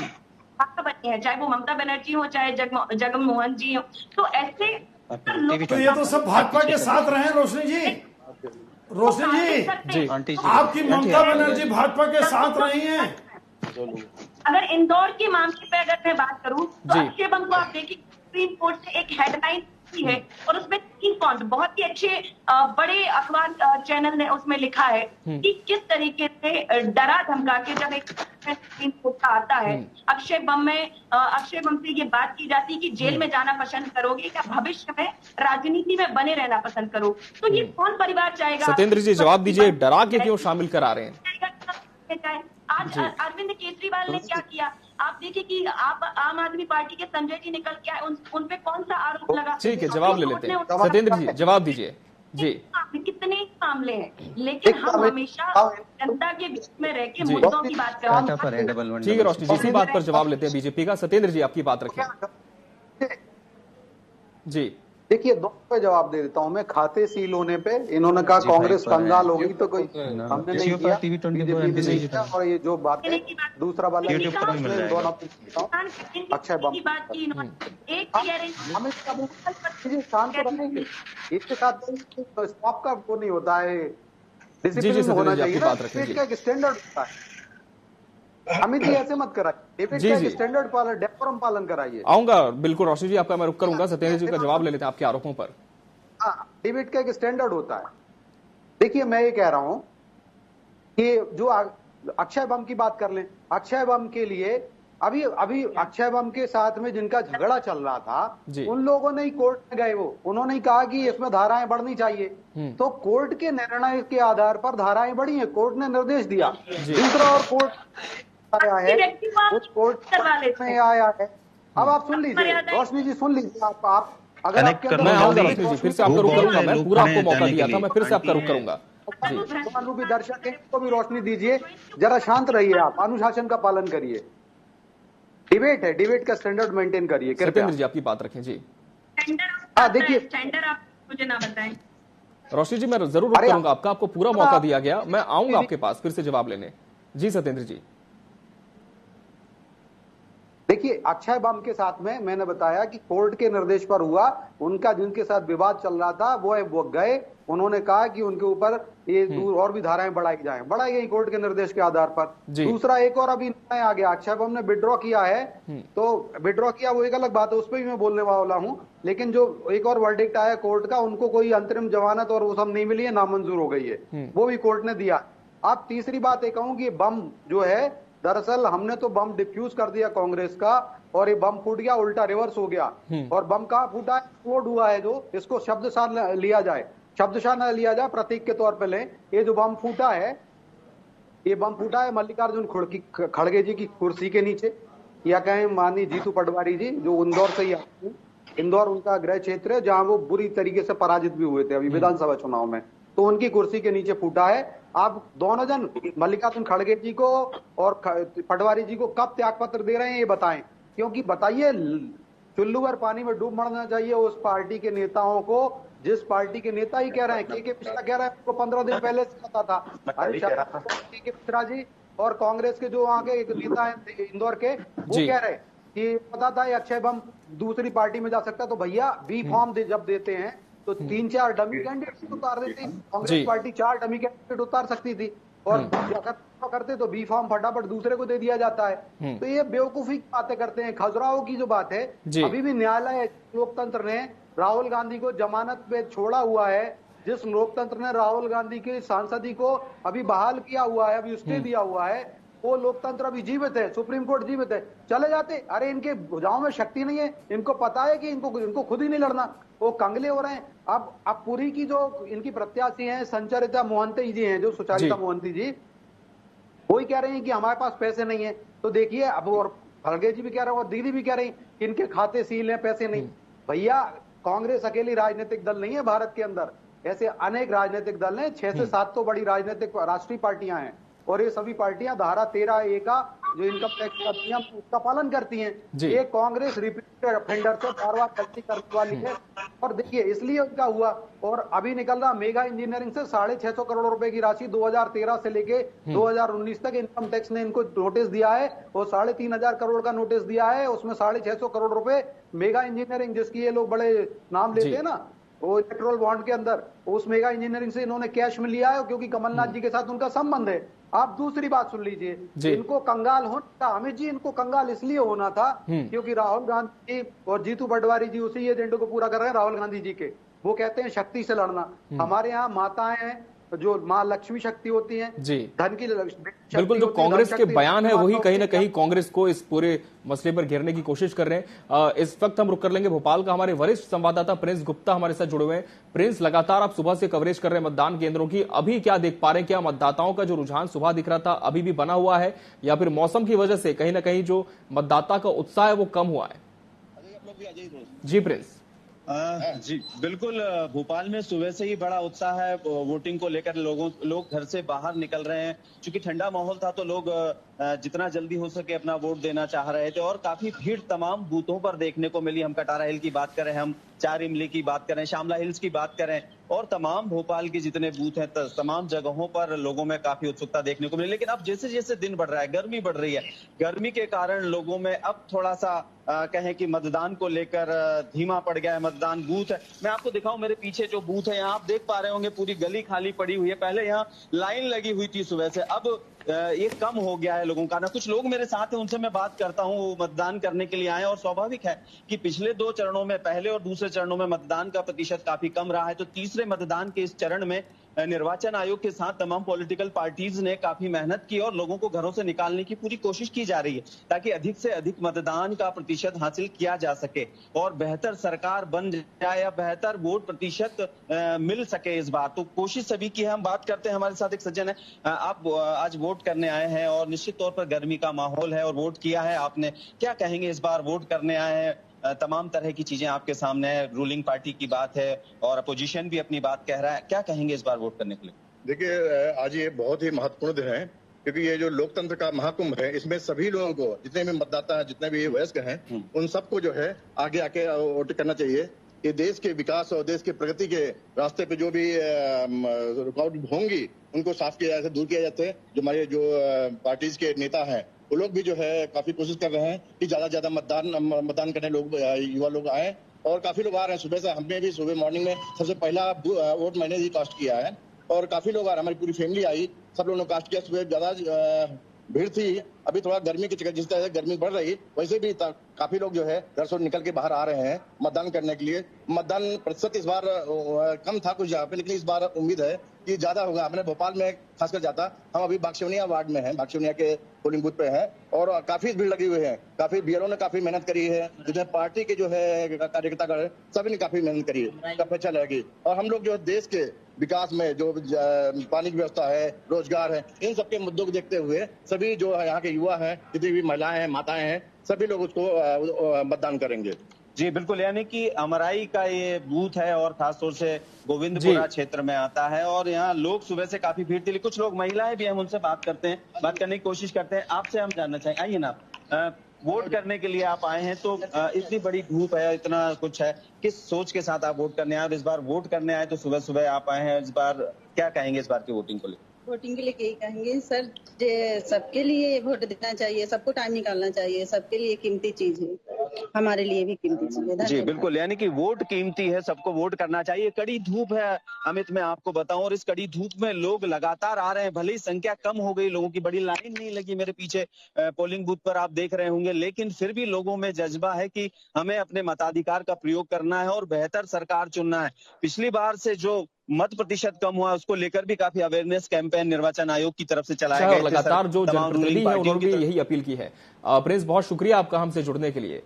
बने हैं, चाहे वो ममता बनर्जी हो, चाहे जगनमोहन जी हो। तो ऐसे
तो ये तो सब भाजपा के साथ रहे। रोशनी जी, आपकी ममता बनर्जी भाजपा के साथ रही हैं।
अगर इंदौर के मामले पे अगर मैं बात करूं तो अक्षय बम को आप देखिए सुप्रीम कोर्ट से एक हेडलाइन है और उसमें 3 पॉइंट बहुत ही अच्छे बड़े अखबार चैनल ने उसमें लिखा है कि किस तरीके से डरा धमका के जब एक सुप्रीम कोर्ट का आता है अक्षय बम से ये बात की जाती है कि जेल में जाना पसंद करोगे या भविष्य में राजनीति में बने रहना पसंद करो, तो ये कौन परिवार चाहेगा?
सत्येंद्र जी जवाब दीजिए, डरा के क्यों शामिल करा रहे हैं?
आज अरविंद केजरीवाल ने क्या किया आप देखिए कि आप आम आदमी पार्टी के संजय जी निकल के आए, उन पे कौन सा आरोप लगा?
ठीक है, जवाब ले लेते हैं। सत्येंद्र जी जवाब दीजिए जी।
कितने मामले हैं, लेकिन हम हमेशा जनता के बीच में रह के मुद्दों की बात करें।
ठीक है रोशनी जी, इसी बात पर जवाब लेते हैं बीजेपी का। सत्येंद्र जी आपकी बात रखें जी।
देखिए दोनों पे जवाब दे देता हूं मैं। खाते सील होने पे इन्होंने कहा कांग्रेस कंगाल होगी, तो कोई हमने नहीं किया, बीजेपी ने। और ये जो बात है दूसरा वाला दोनों अच्छा बम शांत रहेंगे, इसके साथ आपका वो नहीं होता है, डिसिप्लिन होना चाहिए, स्टैंडर्ड होता है। अमित जी ऐसे मत कराइए, स्टैंडर्ड पालन, डेकोरम पालन कराइए।
आऊंगा बिल्कुल रोशनी जी, आपका मैं रुक करूंगा। सत्येंद्र जी का जवाब ले लेते हैं आपके आरोपों पर।
हाँ, डिबेट का एक स्टैंडर्ड होता है। देखिए मैं ये कह रहा हूं कि जो अक्षय बम की बात कर लें, अक्षय बम के लिए अभी अक्षय बम के साथ में जिनका झगड़ा चल रहा था उन लोगों ने ही कोर्ट में गए, उन्होंने कहा कि इसमें धाराएं बढ़नी चाहिए, तो कोर्ट के निर्णय के आधार पर धाराएं बढ़ी है, कोर्ट ने निर्देश दिया। दूसरा और कोर्ट आया है, उस कोर्ट में आया है। अब आप सुन लीजिए रोशनी जी, सुन लीजिए आप अगर
मैं आऊंगा रोशनी जी, फिर से आपका रुक करूंगा। मैं पूरा आपको मौका दिया था, मैं फिर से आपका रुक करूंगा।
भी दर्शक है तो भी रोशनी दीजिए, जरा शांत रहिए, आप अनुशासन का पालन करिए। डिबेट है, डिबेट का स्टैंडर्ड मेंटेन करिए।
सत्येंद्र जी आपकी बात रखें जी।
हाँ देखिए स्टैंडर्ड आप मुझे ना बताएं।
रोशनी जी मैं जरूर रुक करूंगा, आपको पूरा मौका दिया गया, मैं आऊंगा आपके पास फिर से जवाब लेने। जी सत्येंद्र जी।
देखिए अक्षय बम के साथ में मैंने बताया कि कोर्ट के निर्देश पर हुआ, उनका जिनके साथ विवाद चल रहा था वो गए, उन्होंने कहा कि उनके ऊपर ये और भी धाराएं बढ़ाई गई कोर्ट के निर्देश के आधार पर। दूसरा एक और अभी निर्णय आ गया, अक्षय बम ने विड्रॉ किया है, तो विड्रॉ किया वो एक अलग बात है, उस पर भी मैं बोलने वाला हूं। लेकिन जो एक और वर्डिक्ट आया कोर्ट का, उनको कोई अंतरिम जमानत और वो सब नहीं मिली है, नामंजूर हो गई है, वो भी कोर्ट ने दिया। अब तीसरी बात एक कहूं कि बम जो है, दरअसल हमने तो बम डिफ्यूज कर दिया कांग्रेस का, और ये बम फूट गया, उल्टा रिवर्स हो गया। और बम कहां फूटा है, एक्सप्लोड हुआ है, जो इसको शब्दशाह लिया जाए, शब्दशाह न लिया जाए, प्रतीक के तौर पे लें। ये जो बम फूटा है, ये बम फूटा है मल्लिकार्जुन खड़गे जी की कुर्सी के नीचे, या कहें माननीय जीतू पटवारी जी जो इंदौर से ही आते हैं, इंदौर उनका गृह क्षेत्र है, जहां वो बुरी तरीके से पराजित भी हुए थे अभी विधानसभा चुनाव में, तो उनकी कुर्सी के नीचे फूटा है। आप दोनों जन मल्लिकार्जुन खड़गे जी को और पटवारी जी को कब त्याग पत्र दे रहे हैं ये बताएं, क्योंकि बताइए चुल्लू भर पानी में डूब मरना चाहिए उस पार्टी के नेताओं को, जिस पार्टी के नेता ही कह रहे हैं, के मिश्रा कह रहे हैं उनको 15 दिन पहले से पता था। के मिश्रा जी और कांग्रेस के जो वहां के नेता हैं इंदौर के, वो कह रहे हैं कि पता था ये अक्षय बम दूसरी पार्टी में जा सकता, तो भैया बी फॉर्म जब देते हैं तो 3-4 डमी कैंडिडेट उतार देती, कांग्रेस पार्टी 4 डमी कैंडिडेट उतार सकती थी, और अगर करते तो बी फॉर्म फटाफट दूसरे को दे दिया जाता है। तो ये बेवकूफी की बातें करते हैं। खजुराहो की जो बात है, अभी भी न्यायालय लोकतंत्र ने राहुल गांधी को जमानत पे छोड़ा हुआ है, जिस लोकतंत्र ने राहुल गांधी की सांसदी को अभी बहाल किया हुआ है, अभी स्टे दिया हुआ है, वो लोकतंत्र अभी जीवित है, सुप्रीम कोर्ट जीवित है। चले जाते, अरे इनके भुजाओं में शक्ति नहीं है, इनको पता है कि इनको खुद ही नहीं लड़ना, वो कंगले हो रहे हैं। अब पुरी की जो इनकी प्रत्याशी हैं संचरिता मोहंती जी हैं, जो सुचारिता मोहंती जी, वही कह रहे हैं कि हमारे पास पैसे नहीं है। तो देखिए अब, और खड़गे जी भी कह रहे हैं और दीदी भी कह रही कि इनके खाते सील हैं, पैसे नहीं। भैया कांग्रेस अकेली राजनीतिक दल नहीं है भारत के अंदर, ऐसे अनेक राजनीतिक दल हैं, 6 से 7 तो बड़ी राजनीतिक राष्ट्रीय पार्टियां हैं, और ये सभी पार्टियां धारा 13A का जो इनकम टैक्स का नियम उसका पालन करती हैं। ये कांग्रेस रिपीटेड ऑफेंडर से बार-बार गलती करने वाली है, और देखिए इसलिए उनका हुआ। और अभी निकल रहा मेगा इंजीनियरिंग से 650 करोड़ रुपए की राशि 2013 से लेके 2019 तक इनकम टैक्स ने इनको नोटिस दिया है, और 3500 करोड़ का नोटिस दिया है, उसमें 650 करोड़ रुपए मेगा इंजीनियरिंग, जिसकी ये लोग बड़े नाम लेते हैं ना, वो इलेक्ट्रोल बॉन्ड के अंदर उस मेगा इंजीनियरिंग से इन्होंने कैश में लिया है, क्योंकि कमलनाथ जी के साथ उनका संबंध है। आप दूसरी बात सुन लीजिए, इनको कंगाल होना था, अमित जी इनको कंगाल इसलिए होना था क्योंकि राहुल गांधी जी और जीतू पटवारी जी उसी एजेंडे को पूरा कर रहे हैं राहुल गांधी जी के। वो कहते हैं शक्ति से लड़ना। हमारे यहाँ माताएं हैं जो माँ लक्ष्मी शक्ति होती हैं, धन की
बिल्कुल, जो कांग्रेस के बयान है वही कहीं ना कहीं कांग्रेस को इस पूरे मसले पर घेरने की कोशिश कर रहे हैं। इस वक्त हम रुक कर लेंगे भोपाल का, हमारे वरिष्ठ संवाददाता प्रिंस गुप्ता हमारे साथ जुड़े हुए हैं। प्रिंस, लगातार आप सुबह से कवरेज कर रहे हैं मतदान केंद्रों की, अभी क्या देख पा रहे हैं? क्या मतदाताओं का जो रुझान सुबह दिख रहा था अभी भी बना हुआ है, या फिर मौसम की वजह से कहीं ना कहीं जो मतदाता का उत्साह है वो कम हुआ है? जी प्रिंस।
जी बिल्कुल, भोपाल में सुबह से ही बड़ा उत्साह है वोटिंग को लेकर। लोग घर से बाहर निकल रहे हैं, क्योंकि ठंडा माहौल था तो लोग जितना जल्दी हो सके अपना वोट देना चाह रहे थे, और काफी भीड़ तमाम बूथों पर देखने को मिली। हम कटारा हिल की बात करें, हम चार इमली की बात करें, शामला हिल्स की बात करें, और तमाम भोपाल के जितने बूथ हैं तमाम जगहों पर लोगों में काफी उत्सुकता देखने को मिली। लेकिन अब जैसे जैसे दिन बढ़ रहा है, गर्मी बढ़ रही है, गर्मी के कारण लोगों में अब थोड़ा सा कहें कि मतदान को लेकर धीमा पड़ गया है। मतदान बूथ है, मैं आपको दिखाऊं, मेरे पीछे जो बूथ है यहाँ आप देख पा रहे होंगे पूरी गली खाली पड़ी हुई है। पहले यहाँ लाइन लगी हुई थी सुबह से, अब ये कम हो गया है लोगों का आना। कुछ लोग मेरे साथ हैं, उनसे मैं बात करता हूँ, वो मतदान करने के लिए आए, और स्वाभाविक है कि पिछले 2 चरणों में, पहले और दूसरे चरणों में मतदान का प्रतिशत काफी कम रहा है, तो तीसरे मतदान के इस चरण में निर्वाचन आयोग के साथ तमाम पॉलिटिकल पार्टीज ने काफी मेहनत की और लोगों को घरों से निकालने की पूरी कोशिश की जा रही है, ताकि अधिक से अधिक मतदान का प्रतिशत हासिल किया जा सके और बेहतर सरकार बन जाए या बेहतर वोट प्रतिशत मिल सके इस बार। तो कोशिश सभी की है। हम बात करते हैं, हमारे साथ एक सज्जन है। आप आज वोट करने आए हैं और निश्चित तौर पर गर्मी का माहौल है और वोट किया है आपने, क्या कहेंगे इस बार वोट करने आए हैं? तमाम तरह की चीजें आपके सामने है, रूलिंग पार्टी की बात है और अपोजिशन भी अपनी बात कह रहा है, क्या कहेंगे इस बार वोट करने के लिए?
देखिए, आज ये बहुत ही महत्वपूर्ण दिन है, क्योंकि ये जो लोकतंत्र का महाकुंभ है, इसमें सभी लोगों को, जितने भी मतदाता हैं, जितने भी वयस्क हैं, उन सबको जो है आगे आके वोट करना चाहिए। ये देश के विकास और देश के प्रगति के रास्ते पे जो भी रुकावट होंगी उनको साफ किया जाए, दूर किया जाते हैं। जो हमारे जो पार्टीज के नेता हैं वो लोग भी जो है काफी कोशिश कर रहे हैं कि ज्यादा ज्यादा मतदान करने लोग, युवा लोग आए, और काफी लोग आ रहे हैं। सुबह से हमने भी सुबह मॉर्निंग में सबसे पहला वोट मैंने ही कास्ट किया है, और काफी लोग आ रहे हैं, हमारी पूरी फैमिली आई, सब लोगों ने कास्ट किया। सुबह ज्यादा भीड़ थी, अभी थोड़ा गर्मी की जिस तरह से गर्मी बढ़ रही, वैसे भी काफी लोग जो है घर से निकल के बाहर आ रहे हैं मतदान करने के लिए। मतदान प्रतिशत इस बार कम था कुछ जगह पे, लेकिन इस बार उम्मीद है कि ज्यादा होगा। हमने भोपाल में खासकर जाता, हम अभी बागशौनिया वार्ड में हैं, बागशौनिया के पोलिंग बूथ पे हैं, और काफी भीड़ लगी हुई है। काफी बीएलओ ने काफी मेहनत करी है, जितने पार्टी के जो है कार्यकर्ता कर सभी ने काफी मेहनत करी है, काफी अच्छा लगेगी। और हम लोग जो देश के विकास में जो पानी की व्यवस्था है, रोजगार है, इन सबके मुद्दों को देखते हुए सभी जो यहाँ के युवा हैं, जितनी भी महिलाएं हैं, माताएं हैं, सभी लोग उसको मतदान करेंगे।
जी बिल्कुल, यानी कि अमराई का ये बूथ है और खासतौर से गोविंदपुरा क्षेत्र में आता है, और यहाँ लोग सुबह से काफी भीड़ थी। कुछ लोग महिलाएं भी हम उनसे बात करते हैं, बात करने की कोशिश करते हैं। आपसे हम जानना चाहेंगे, आइए ना, वोट करने के लिए आप आए हैं, तो इतनी बड़ी धूप है, इतना कुछ है, किस सोच के साथ आप वोट करने आए? और इस बार वोट करने आए तो सुबह सुबह आप आए हैं, इस बार क्या कहेंगे इस बार की वोटिंग को लेकर?
वोटिंग के लिए यही कहेंगे सर, सबके लिए वोट देना चाहिए, सबको टाइम निकालना चाहिए, सबके लिए कीमती चीज है, हमारे लिए भी कीमती चीज है।
जी बिल्कुल, यानी कि वोट कीमती है, सबको वोट करना चाहिए। कड़ी धूप है अमित, मैं आपको बताऊं, और इस कड़ी धूप में लोग लगातार आ रहे हैं। भले ही संख्या कम हो गई, लोगों की बड़ी लाइन नहीं लगी मेरे पीछे पोलिंग बूथ पर, आप देख रहे होंगे, लेकिन फिर भी लोगों में जज्बा है कि हमें अपने मताधिकार का प्रयोग करना है और बेहतर सरकार चुनना है। पिछली बार से जो मत प्रतिशत कम हुआ, उसको लेकर भी काफी अवेयरनेस कैंपेन निर्वाचन आयोग की तरफ से चलाया गया।
लगातार जो जनप्रतिनिधि है उन्होंने भी यही अपील की है। प्रिंस, बहुत शुक्रिया आपका हमसे जुड़ने के लिए।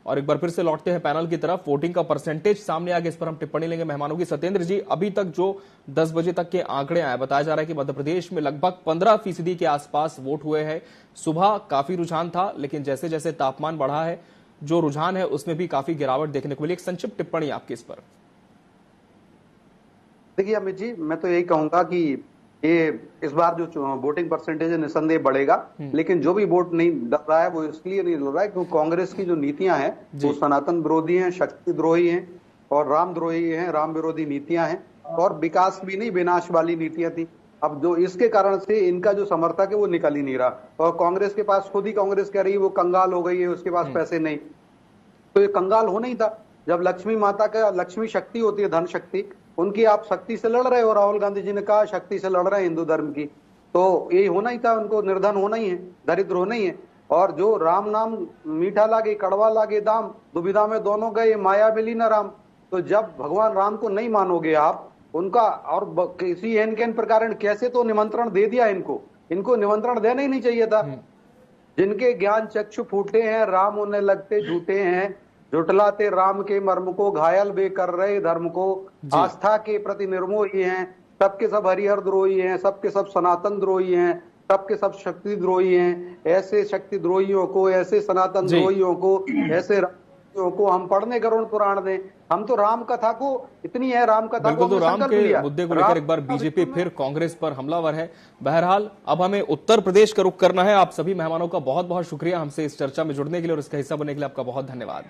और एक बार फिर से लौटते हैं पैनल की तरफ। वोटिंग का परसेंटेज सामने आ गया, इस पर हम टिप्पणी लेंगे मेहमानों की। सत्येंद्र जी, अभी तक जो 10 बजे तक के आंकड़े आए, बताया जा रहा है कि मध्य प्रदेश में लगभग 15% के आसपास वोट हुए हैं। सुबह काफी रुझान था, लेकिन जैसे जैसे तापमान बढ़ा है, जो रुझान है उसमें भी काफी गिरावट देखने को मिली। एक संक्षिप्त टिप्पणी आपकी इस पर।
देखिए अमित जी, मैं तो यही कहूंगा कि ये इस बार जो वोटिंग परसेंटेज है निसंदेह बढ़ेगा, लेकिन जो भी वोट नहीं डर रहा है वो इसलिए नहीं डर रहा है क्योंकि कांग्रेस की जो नीतियां हैं वो सनातन विरोधी हैं, शक्ति द्रोही हैं और राम द्रोही हैं, राम विरोधी नीतियां हैं, और विकास भी नहीं, विनाश वाली नीतियां थी। अब जो इसके कारण से इनका जो समर्थक है वो निकल ही नहीं रहा, और कांग्रेस के पास, खुद ही कांग्रेस कह रही है वो कंगाल हो गई है, उसके पास पैसे नहीं, तो ये कंगाल होना ही था। जब लक्ष्मी माता का लक्ष्मी शक्ति होती है, धन शक्ति, उनकी आप शक्ति से लड़ रहे हो। राहुल गांधी जी ने कहा शक्ति से लड़ रहे हैं हिंदू धर्म की, तो ये होना ही था, उनको निर्धन होना ही है, दरिद्र होना ही है। और जो राम नाम मीठा लागे कड़वा लागे दाम, दुविधा में दोनों गए माया मिली न राम। तो जब भगवान राम को नहीं मानोगे आप उनका, और किसी एन के प्रकार कैसे तो निमंत्रण दे दिया इनको निमंत्रण देना ही नहीं चाहिए था। जिनके ज्ञान चक्षु फूटे हैं, राम उन्हें लगते झूठे हैं, झुटलाते राम के मर्म को, घायल बे कर रहे धर्म को, आस्था के प्रति निर्मोही हैं, सबके सब हरिहर द्रोही हैं, सबके सब सनातन द्रोही हैं, सबके सब शक्ति द्रोही हैं। ऐसे शक्ति द्रोहियों को, ऐसे सनातन द्रोहियों को, ऐसे को हम पढ़ने करुण पुराण दें। हम तो राम कथा को इतनी है, राम कथा को
तो राम के मुद्दे को लेकर एक बार बीजेपी फिर कांग्रेस पर हमलावर है। बहरहाल अब हमें उत्तर प्रदेश का रुख करना है। आप सभी मेहमानों का बहुत बहुत शुक्रिया हमसे इस चर्चा में जुड़ने के लिए और इसका हिस्सा बनने के लिए आपका बहुत धन्यवाद।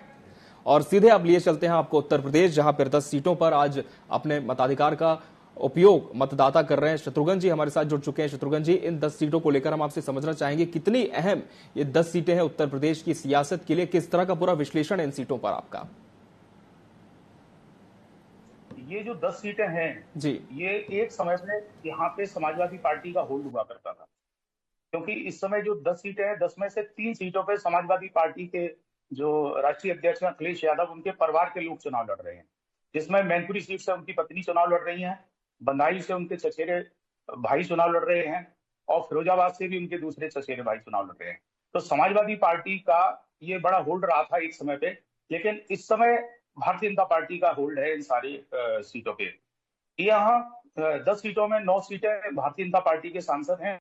और सीधे अब लिए चलते हैं आपको उत्तर प्रदेश, जहां पर 10 सीटों पर आज अपने मताधिकार का उपयोग मतदाता कर रहे हैं। शत्रुघ्न जी हमारे साथ जुड़ चुके हैं। शत्रुघ्न जी, इन 10 सीटों को लेकर हम आपसे समझना चाहेंगे कितनी अहम ये 10 सीटें हैं उत्तर प्रदेश की सियासत के लिए, किस तरह का पूरा विश्लेषण है इन सीटों पर आपका?
ये जो 10 सीटें हैं जी, ये एक समय में यहाँ पे समाजवादी पार्टी का होल्ड हुआ करता था, क्योंकि इस समय जो 10 सीटें हैं, 10 में से 3 सीटों पे समाजवादी पार्टी के जो राष्ट्रीय अध्यक्ष हैं अखिलेश यादव, उनके परिवार के लोग चुनाव लड़ रहे हैं, जिसमें मैनपुरी सीट से उनकी पत्नी चुनाव लड़ रही है, बंदाई से उनके चचेरे भाई चुनाव लड़ रहे हैं, और फिरोजाबाद से भी उनके दूसरे चचेरे भाई चुनाव लड़ रहे हैं। तो समाजवादी पार्टी का ये बड़ा होल्ड रहा था एक समय पे, लेकिन इस समय भारतीय जनता पार्टी का होल्ड है इन सारी सीटों पे। यहाँ 10 सीटों में 9 सीटें भारतीय जनता पार्टी के सांसद हैं।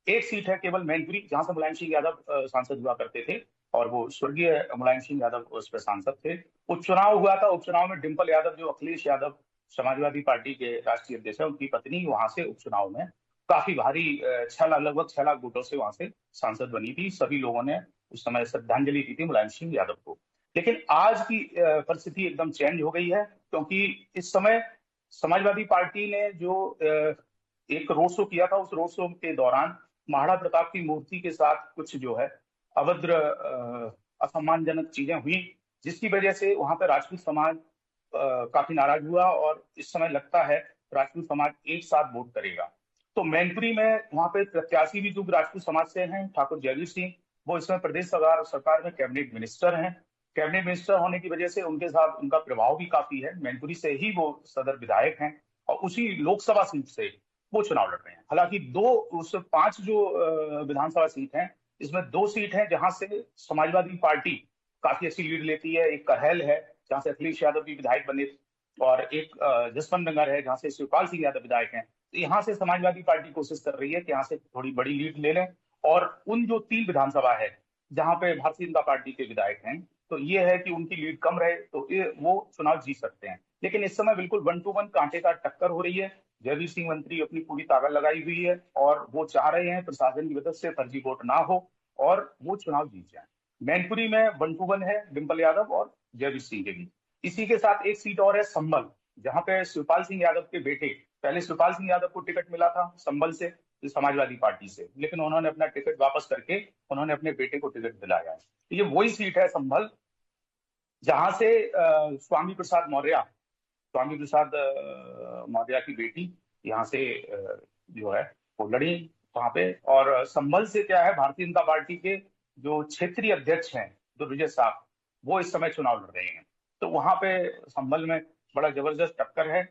एक सीट है केवल मैनपुरी, जहां से मुलायम सिंह यादव सांसद हुआ करते थे, और वो स्वर्गीय मुलायम सिंह यादव उस पर सांसद थे। उपचुनाव हुआ था, उपचुनाव में डिंपल यादव, जो अखिलेश यादव समाजवादी पार्टी के राष्ट्रीय अध्यक्ष है, उनकी पत्नी वहां से उपचुनाव में काफी भारी लगभग 6 लाख वोटों से वहां से सांसद बनी थी। सभी लोगों ने उस समय श्रद्धांजलि दी थी मुलायम सिंह यादव को। लेकिन आज की परिस्थिति एकदम चेंज हो गई है, क्योंकि इस समय समाजवादी पार्टी ने जो एक रोड शो किया था, उस रोड शो के दौरान महाराणा प्रताप की मूर्ति के साथ कुछ जो है अभद्र असम्मानजनक चीजें हुई, जिसकी वजह से वहां पर राजपूत समाज काफी नाराज हुआ, और इस समय लगता है राजपूत समाज एक साथ वोट करेगा। तो मैनपुरी में वहां पे प्रत्याशी भी जो राजपूत समाज से हैं, ठाकुर जयवीर सिंह, वो इसमें प्रदेश सरकार में कैबिनेट मिनिस्टर हैं। कैबिनेट मिनिस्टर होने की वजह से उनके साथ उनका प्रभाव भी काफी है। मैनपुरी से ही वो सदर विधायक हैं, और उसी लोकसभा सीट से वो चुनाव लड़ रहे हैं। हालांकि 5 जो विधानसभा सीट हैं, इसमें 2 सीट हैं जहां से समाजवादी पार्टी काफी अच्छी लीड लेती है। एक करहल है, जहां से अखिलेश यादव भी विधायक बने, और एक जसवंत नगर है, जहां से शिवपाल सिंह यादव विधायक हैं। तो यहाँ से समाजवादी पार्टी कोशिश कर रही है कि यहाँ से थोड़ी बड़ी लीड ले लें, और उन जो 3 विधानसभा है जहां पे भारतीय जनता पार्टी के विधायक हैं, तो ये है कि उनकी लीड कम रहे, तो वो चुनाव जीत सकते हैं। लेकिन इस समय बिल्कुल 1 to 1 कांटे का टक्कर हो रही है। जयवीर सिंह मंत्री अपनी पूरी ताकत लगाई हुई है, और वो चाह रहे हैं प्रशासन की मदद से फर्जी वोट ना हो और वो चुनाव जीत जाए। मैनपुरी में 1 to 1 है डिंपल यादव और जयवीर सिंह के बीच। इसी के साथ एक सीट और है संभल, जहां पे शिवपाल सिंह यादव के बेटे, पहले शिवपाल सिंह यादव को टिकट मिला था संभल से, समाजवादी पार्टी से, लेकिन उन्होंने अपना टिकट वापस करके उन्होंने अपने बेटे को टिकट दिलाया है। ये वही सीट है संभल, जहां से स्वामी प्रसाद मौर्य की बेटी यहाँ से जो है वो लड़ी वहां पे। और संभल से क्या है, भारतीय जनता पार्टी के जो क्षेत्रीय अध्यक्ष हैं दुर्विजय साहब, वो इस समय चुनाव लड़ रहे हैं। तो वहां पे संभल में बड़ा जबरदस्त टक्कर है।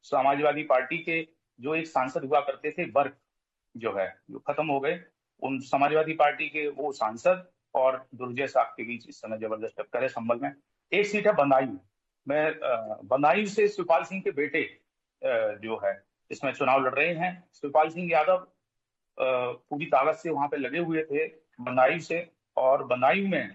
समाजवादी पार्टी के जो एक सांसद हुआ करते थे वर्क, जो खत्म हो गए, उन समाजवादी पार्टी के वो सांसद और दुर्जय साहब के बीच इस समय जबरदस्त टक्कर है संभल में। एक सीट है बदायूं में, बदायूं से शिवपाल सिंह के बेटे जो है इसमें चुनाव लड़ रहे हैं। शिवपाल सिंह यादव पूरी ताकत से वहां पे लगे हुए थे बदायूं से, और बदायूं में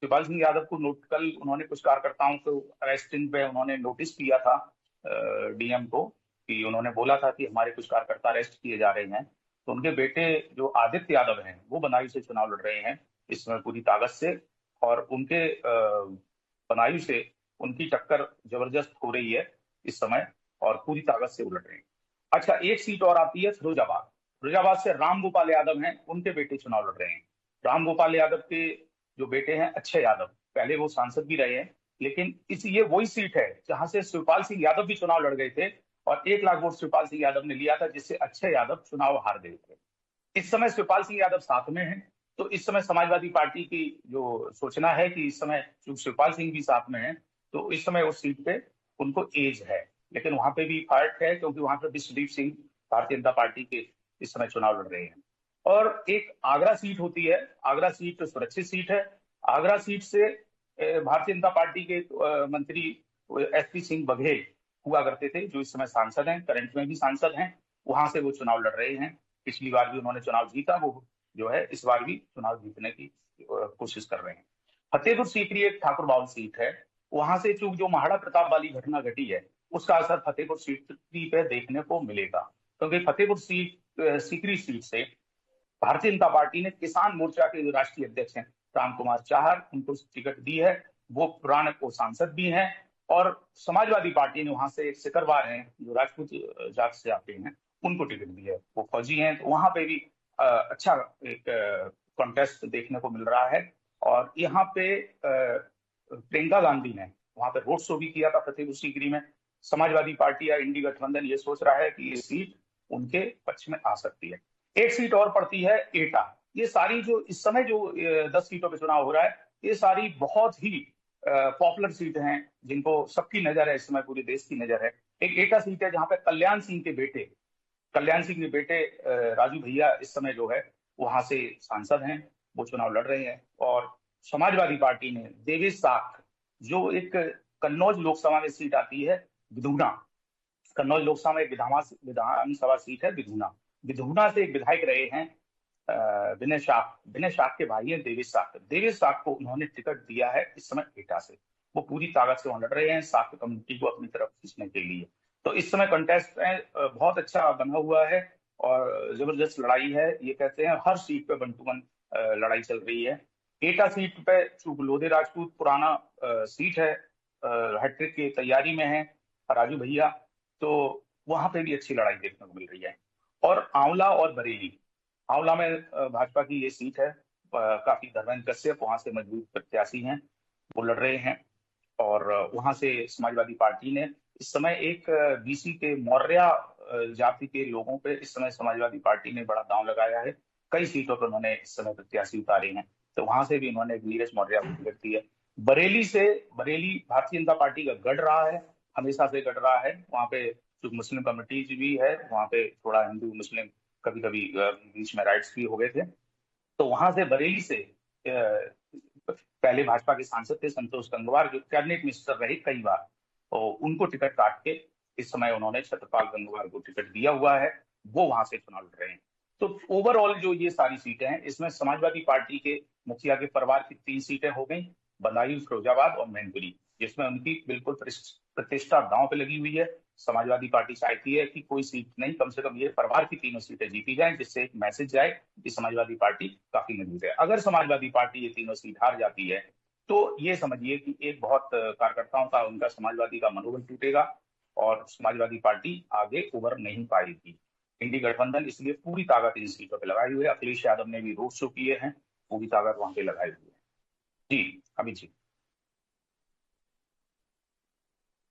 शिवपाल सिंह यादव को कल उन्होंने कुछ कार्यकर्ताओं को अरेस्टिंग पे उन्होंने नोटिस किया था डीएम को, कि उन्होंने बोला था कि हमारे कुछ कार्यकर्ता अरेस्ट किए जा रहे हैं। तो उनके बेटे जो आदित्य यादव हैं, वो बदायूं से चुनाव लड़ रहे हैं इसमें पूरी ताकत से, और उनके बदायूं से उनकी टक्कर जबरदस्त हो रही है इस समय, और पूरी ताकत से उलट रहे हैं। अच्छा, एक सीट और आती है फिरोजाबाद से राम गोपाल यादव हैं, उनके बेटे चुनाव लड़ रहे हैं। राम गोपाल यादव के जो बेटे हैं अक्षय यादव, पहले वो सांसद भी रहे हैं, लेकिन ये वही सीट है जहां से शिवपाल सिंह यादव भी चुनाव लड़ गए थे और 1 लाख वोट शिवपाल सिंह यादव ने लिया था, जिससे अक्षय यादव चुनाव हार गए थे। इस समय शिवपाल सिंह यादव साथ में हैं, तो इस समय समाजवादी पार्टी की जो सोचना है कि इस समय शिवपाल सिंह भी साथ में है, तो इस समय उस सीट पे उनको एज है, लेकिन वहां पे भी फाइट है क्योंकि वहां पे विश्वदीप सिंह भारतीय जनता पार्टी के इस समय चुनाव लड़ रहे हैं। और एक आगरा सीट होती है, आगरा सीट सुरक्षित सीट है। आगरा सीट से भारतीय जनता पार्टी के मंत्री एसपी सिंह बघेल हुआ करते थे, जो इस समय सांसद हैं, करंट में भी सांसद हैं, वहां से वो चुनाव लड़ रहे हैं। पिछली बार भी उन्होंने चुनाव जीता, वो जो है इस बार भी चुनाव जीतने की कोशिश कर रहे हैं। फतेहपुर सीकरी एक ठाकुर बाउल सीट है, वहां से चूंकि जो महाड़ा प्रताप वाली घटना घटी है उसका असर फतेहपुर सीकरी पे देखने को मिलेगा, क्योंकि फतेहपुर सीकरी सीट से भारतीय जनता पार्टी ने किसान मोर्चा के जो राष्ट्रीय अध्यक्ष हैं राम कुमार चाहर, उनको टिकट दी है। वो पुराने को सांसद भी हैं, और समाजवादी पार्टी ने वहां से एक सिकरवार हैं जो राजपूत जात से आते हैं, उनको टिकट दी है, वो फौजी हैं, तो वहां पे भी अच्छा एक कॉन्टेस्ट देखने को मिल रहा है। और यहाँ पे प्रियंका गांधी ने वहां पे रोड शो भी किया था फतेहपुर सीकरी में। समाजवादी पार्टी या इंडी गठबंधन ये सोच रहा है कि ये सीट उनके पक्ष में आ सकती है। एक सीट और पड़ती है एटा। ये सारी जो इस समय जो 10 सीटों पे चुनाव हो रहा है, ये सारी बहुत ही पॉपुलर सीट हैं, जिनको सबकी नजर है, इस समय पूरे देश की नजर है। एक एटा सीट है जहां पे कल्याण सिंह के बेटे राजू भैया इस समय जो है वहां से सांसद हैं, वो चुनाव लड़ रहे हैं। और समाजवादी पार्टी ने देवेश साख, जो एक कन्नौज लोकसभा में सीट आती है विधुना, कन्नौज लोकसभा में एक विधानसभा सीट है विधुना से एक विधायक रहे हैं विनय शाख के भाई हैं देवेश साख को उन्होंने टिकट दिया है इस समय एटा से। वो पूरी ताकत से वहां लड़ रहे हैं साख कम्युनिटी को अपनी तरफ खींचने के लिए। तो इस समय कंटेस्ट बहुत अच्छा बना हुआ है और जबरदस्त लड़ाई है। ये कहते हैं हर सीट पे 1 to 1 लड़ाई चल रही है। एटा सीट पे चूंकि लोधे राजपूत पुराना सीट है, हैट्रिक की तैयारी में है राजू भैया, तो वहां पे भी अच्छी लड़ाई देखने को मिल रही है। और आंवला और बरेली, आंवला में भाजपा की ये सीट है, काफी धर्मेंद्र कश्यप वहां से मजबूत प्रत्याशी हैं, वो लड़ रहे हैं। और वहां से समाजवादी पार्टी ने इस समय एक बीसी के मौर्य जाति के लोगों पे इस समय समाजवादी पार्टी ने बड़ा दांव लगाया है। कई सीटों पर उन्होंने इस समय प्रत्याशी उतारे हैं, तो वहां से भी उन्होंने नीरज मौर्य को टिकट दी है। बरेली भारतीय जनता पार्टी का गढ़ रहा है, हमेशा से गढ़ रहा है। वहां पे जो मुस्लिम कम्युनिटीज भी है, वहां पे थोड़ा हिंदू मुस्लिम कभी कभी बीच में राइट्स भी हो गए थे, तो वहां से बरेली से पहले भाजपा के सांसद थे संतोष गंगवार, जो कैबिनेट मिनिस्टर रहे कई बार, तो उनको टिकट काट के इस समय उन्होंने छत्रपाल गंगवार को टिकट दिया हुआ है, वो वहां से चुनाव लड़ रहे हैं। तो ओवरऑल जो ये सारी सीटें हैं, इसमें समाजवादी पार्टी के मुखिया के परिवार की 3 सीटें हो गई, बदायूं, फिरोजाबाद और मैनपुरी, जिसमें उनकी बिल्कुल प्रतिष्ठा दांव पे लगी हुई है। समाजवादी पार्टी चाहती है कि कोई सीट नहीं, कम से कम ये परिवार की 3 सीटें जीती जाएं, जिससे एक मैसेज जाए कि समाजवादी पार्टी काफी मजबूत है। अगर समाजवादी पार्टी ये 3 सीट हार जाती है तो ये समझिए कि एक बहुत कार्यकर्ताओं का, उनका समाजवादी का मनोबल टूटेगा और समाजवादी पार्टी आगे उभर नहीं पाएगी। इंडी गठबंधन इसलिए पूरी ताकत इन सीटों पर लगाई हुई है। अखिलेश यादव ने भी रोड शो किए हैं, पूरी ताकत वहां पे लगाई हुई है। जी अमित जी।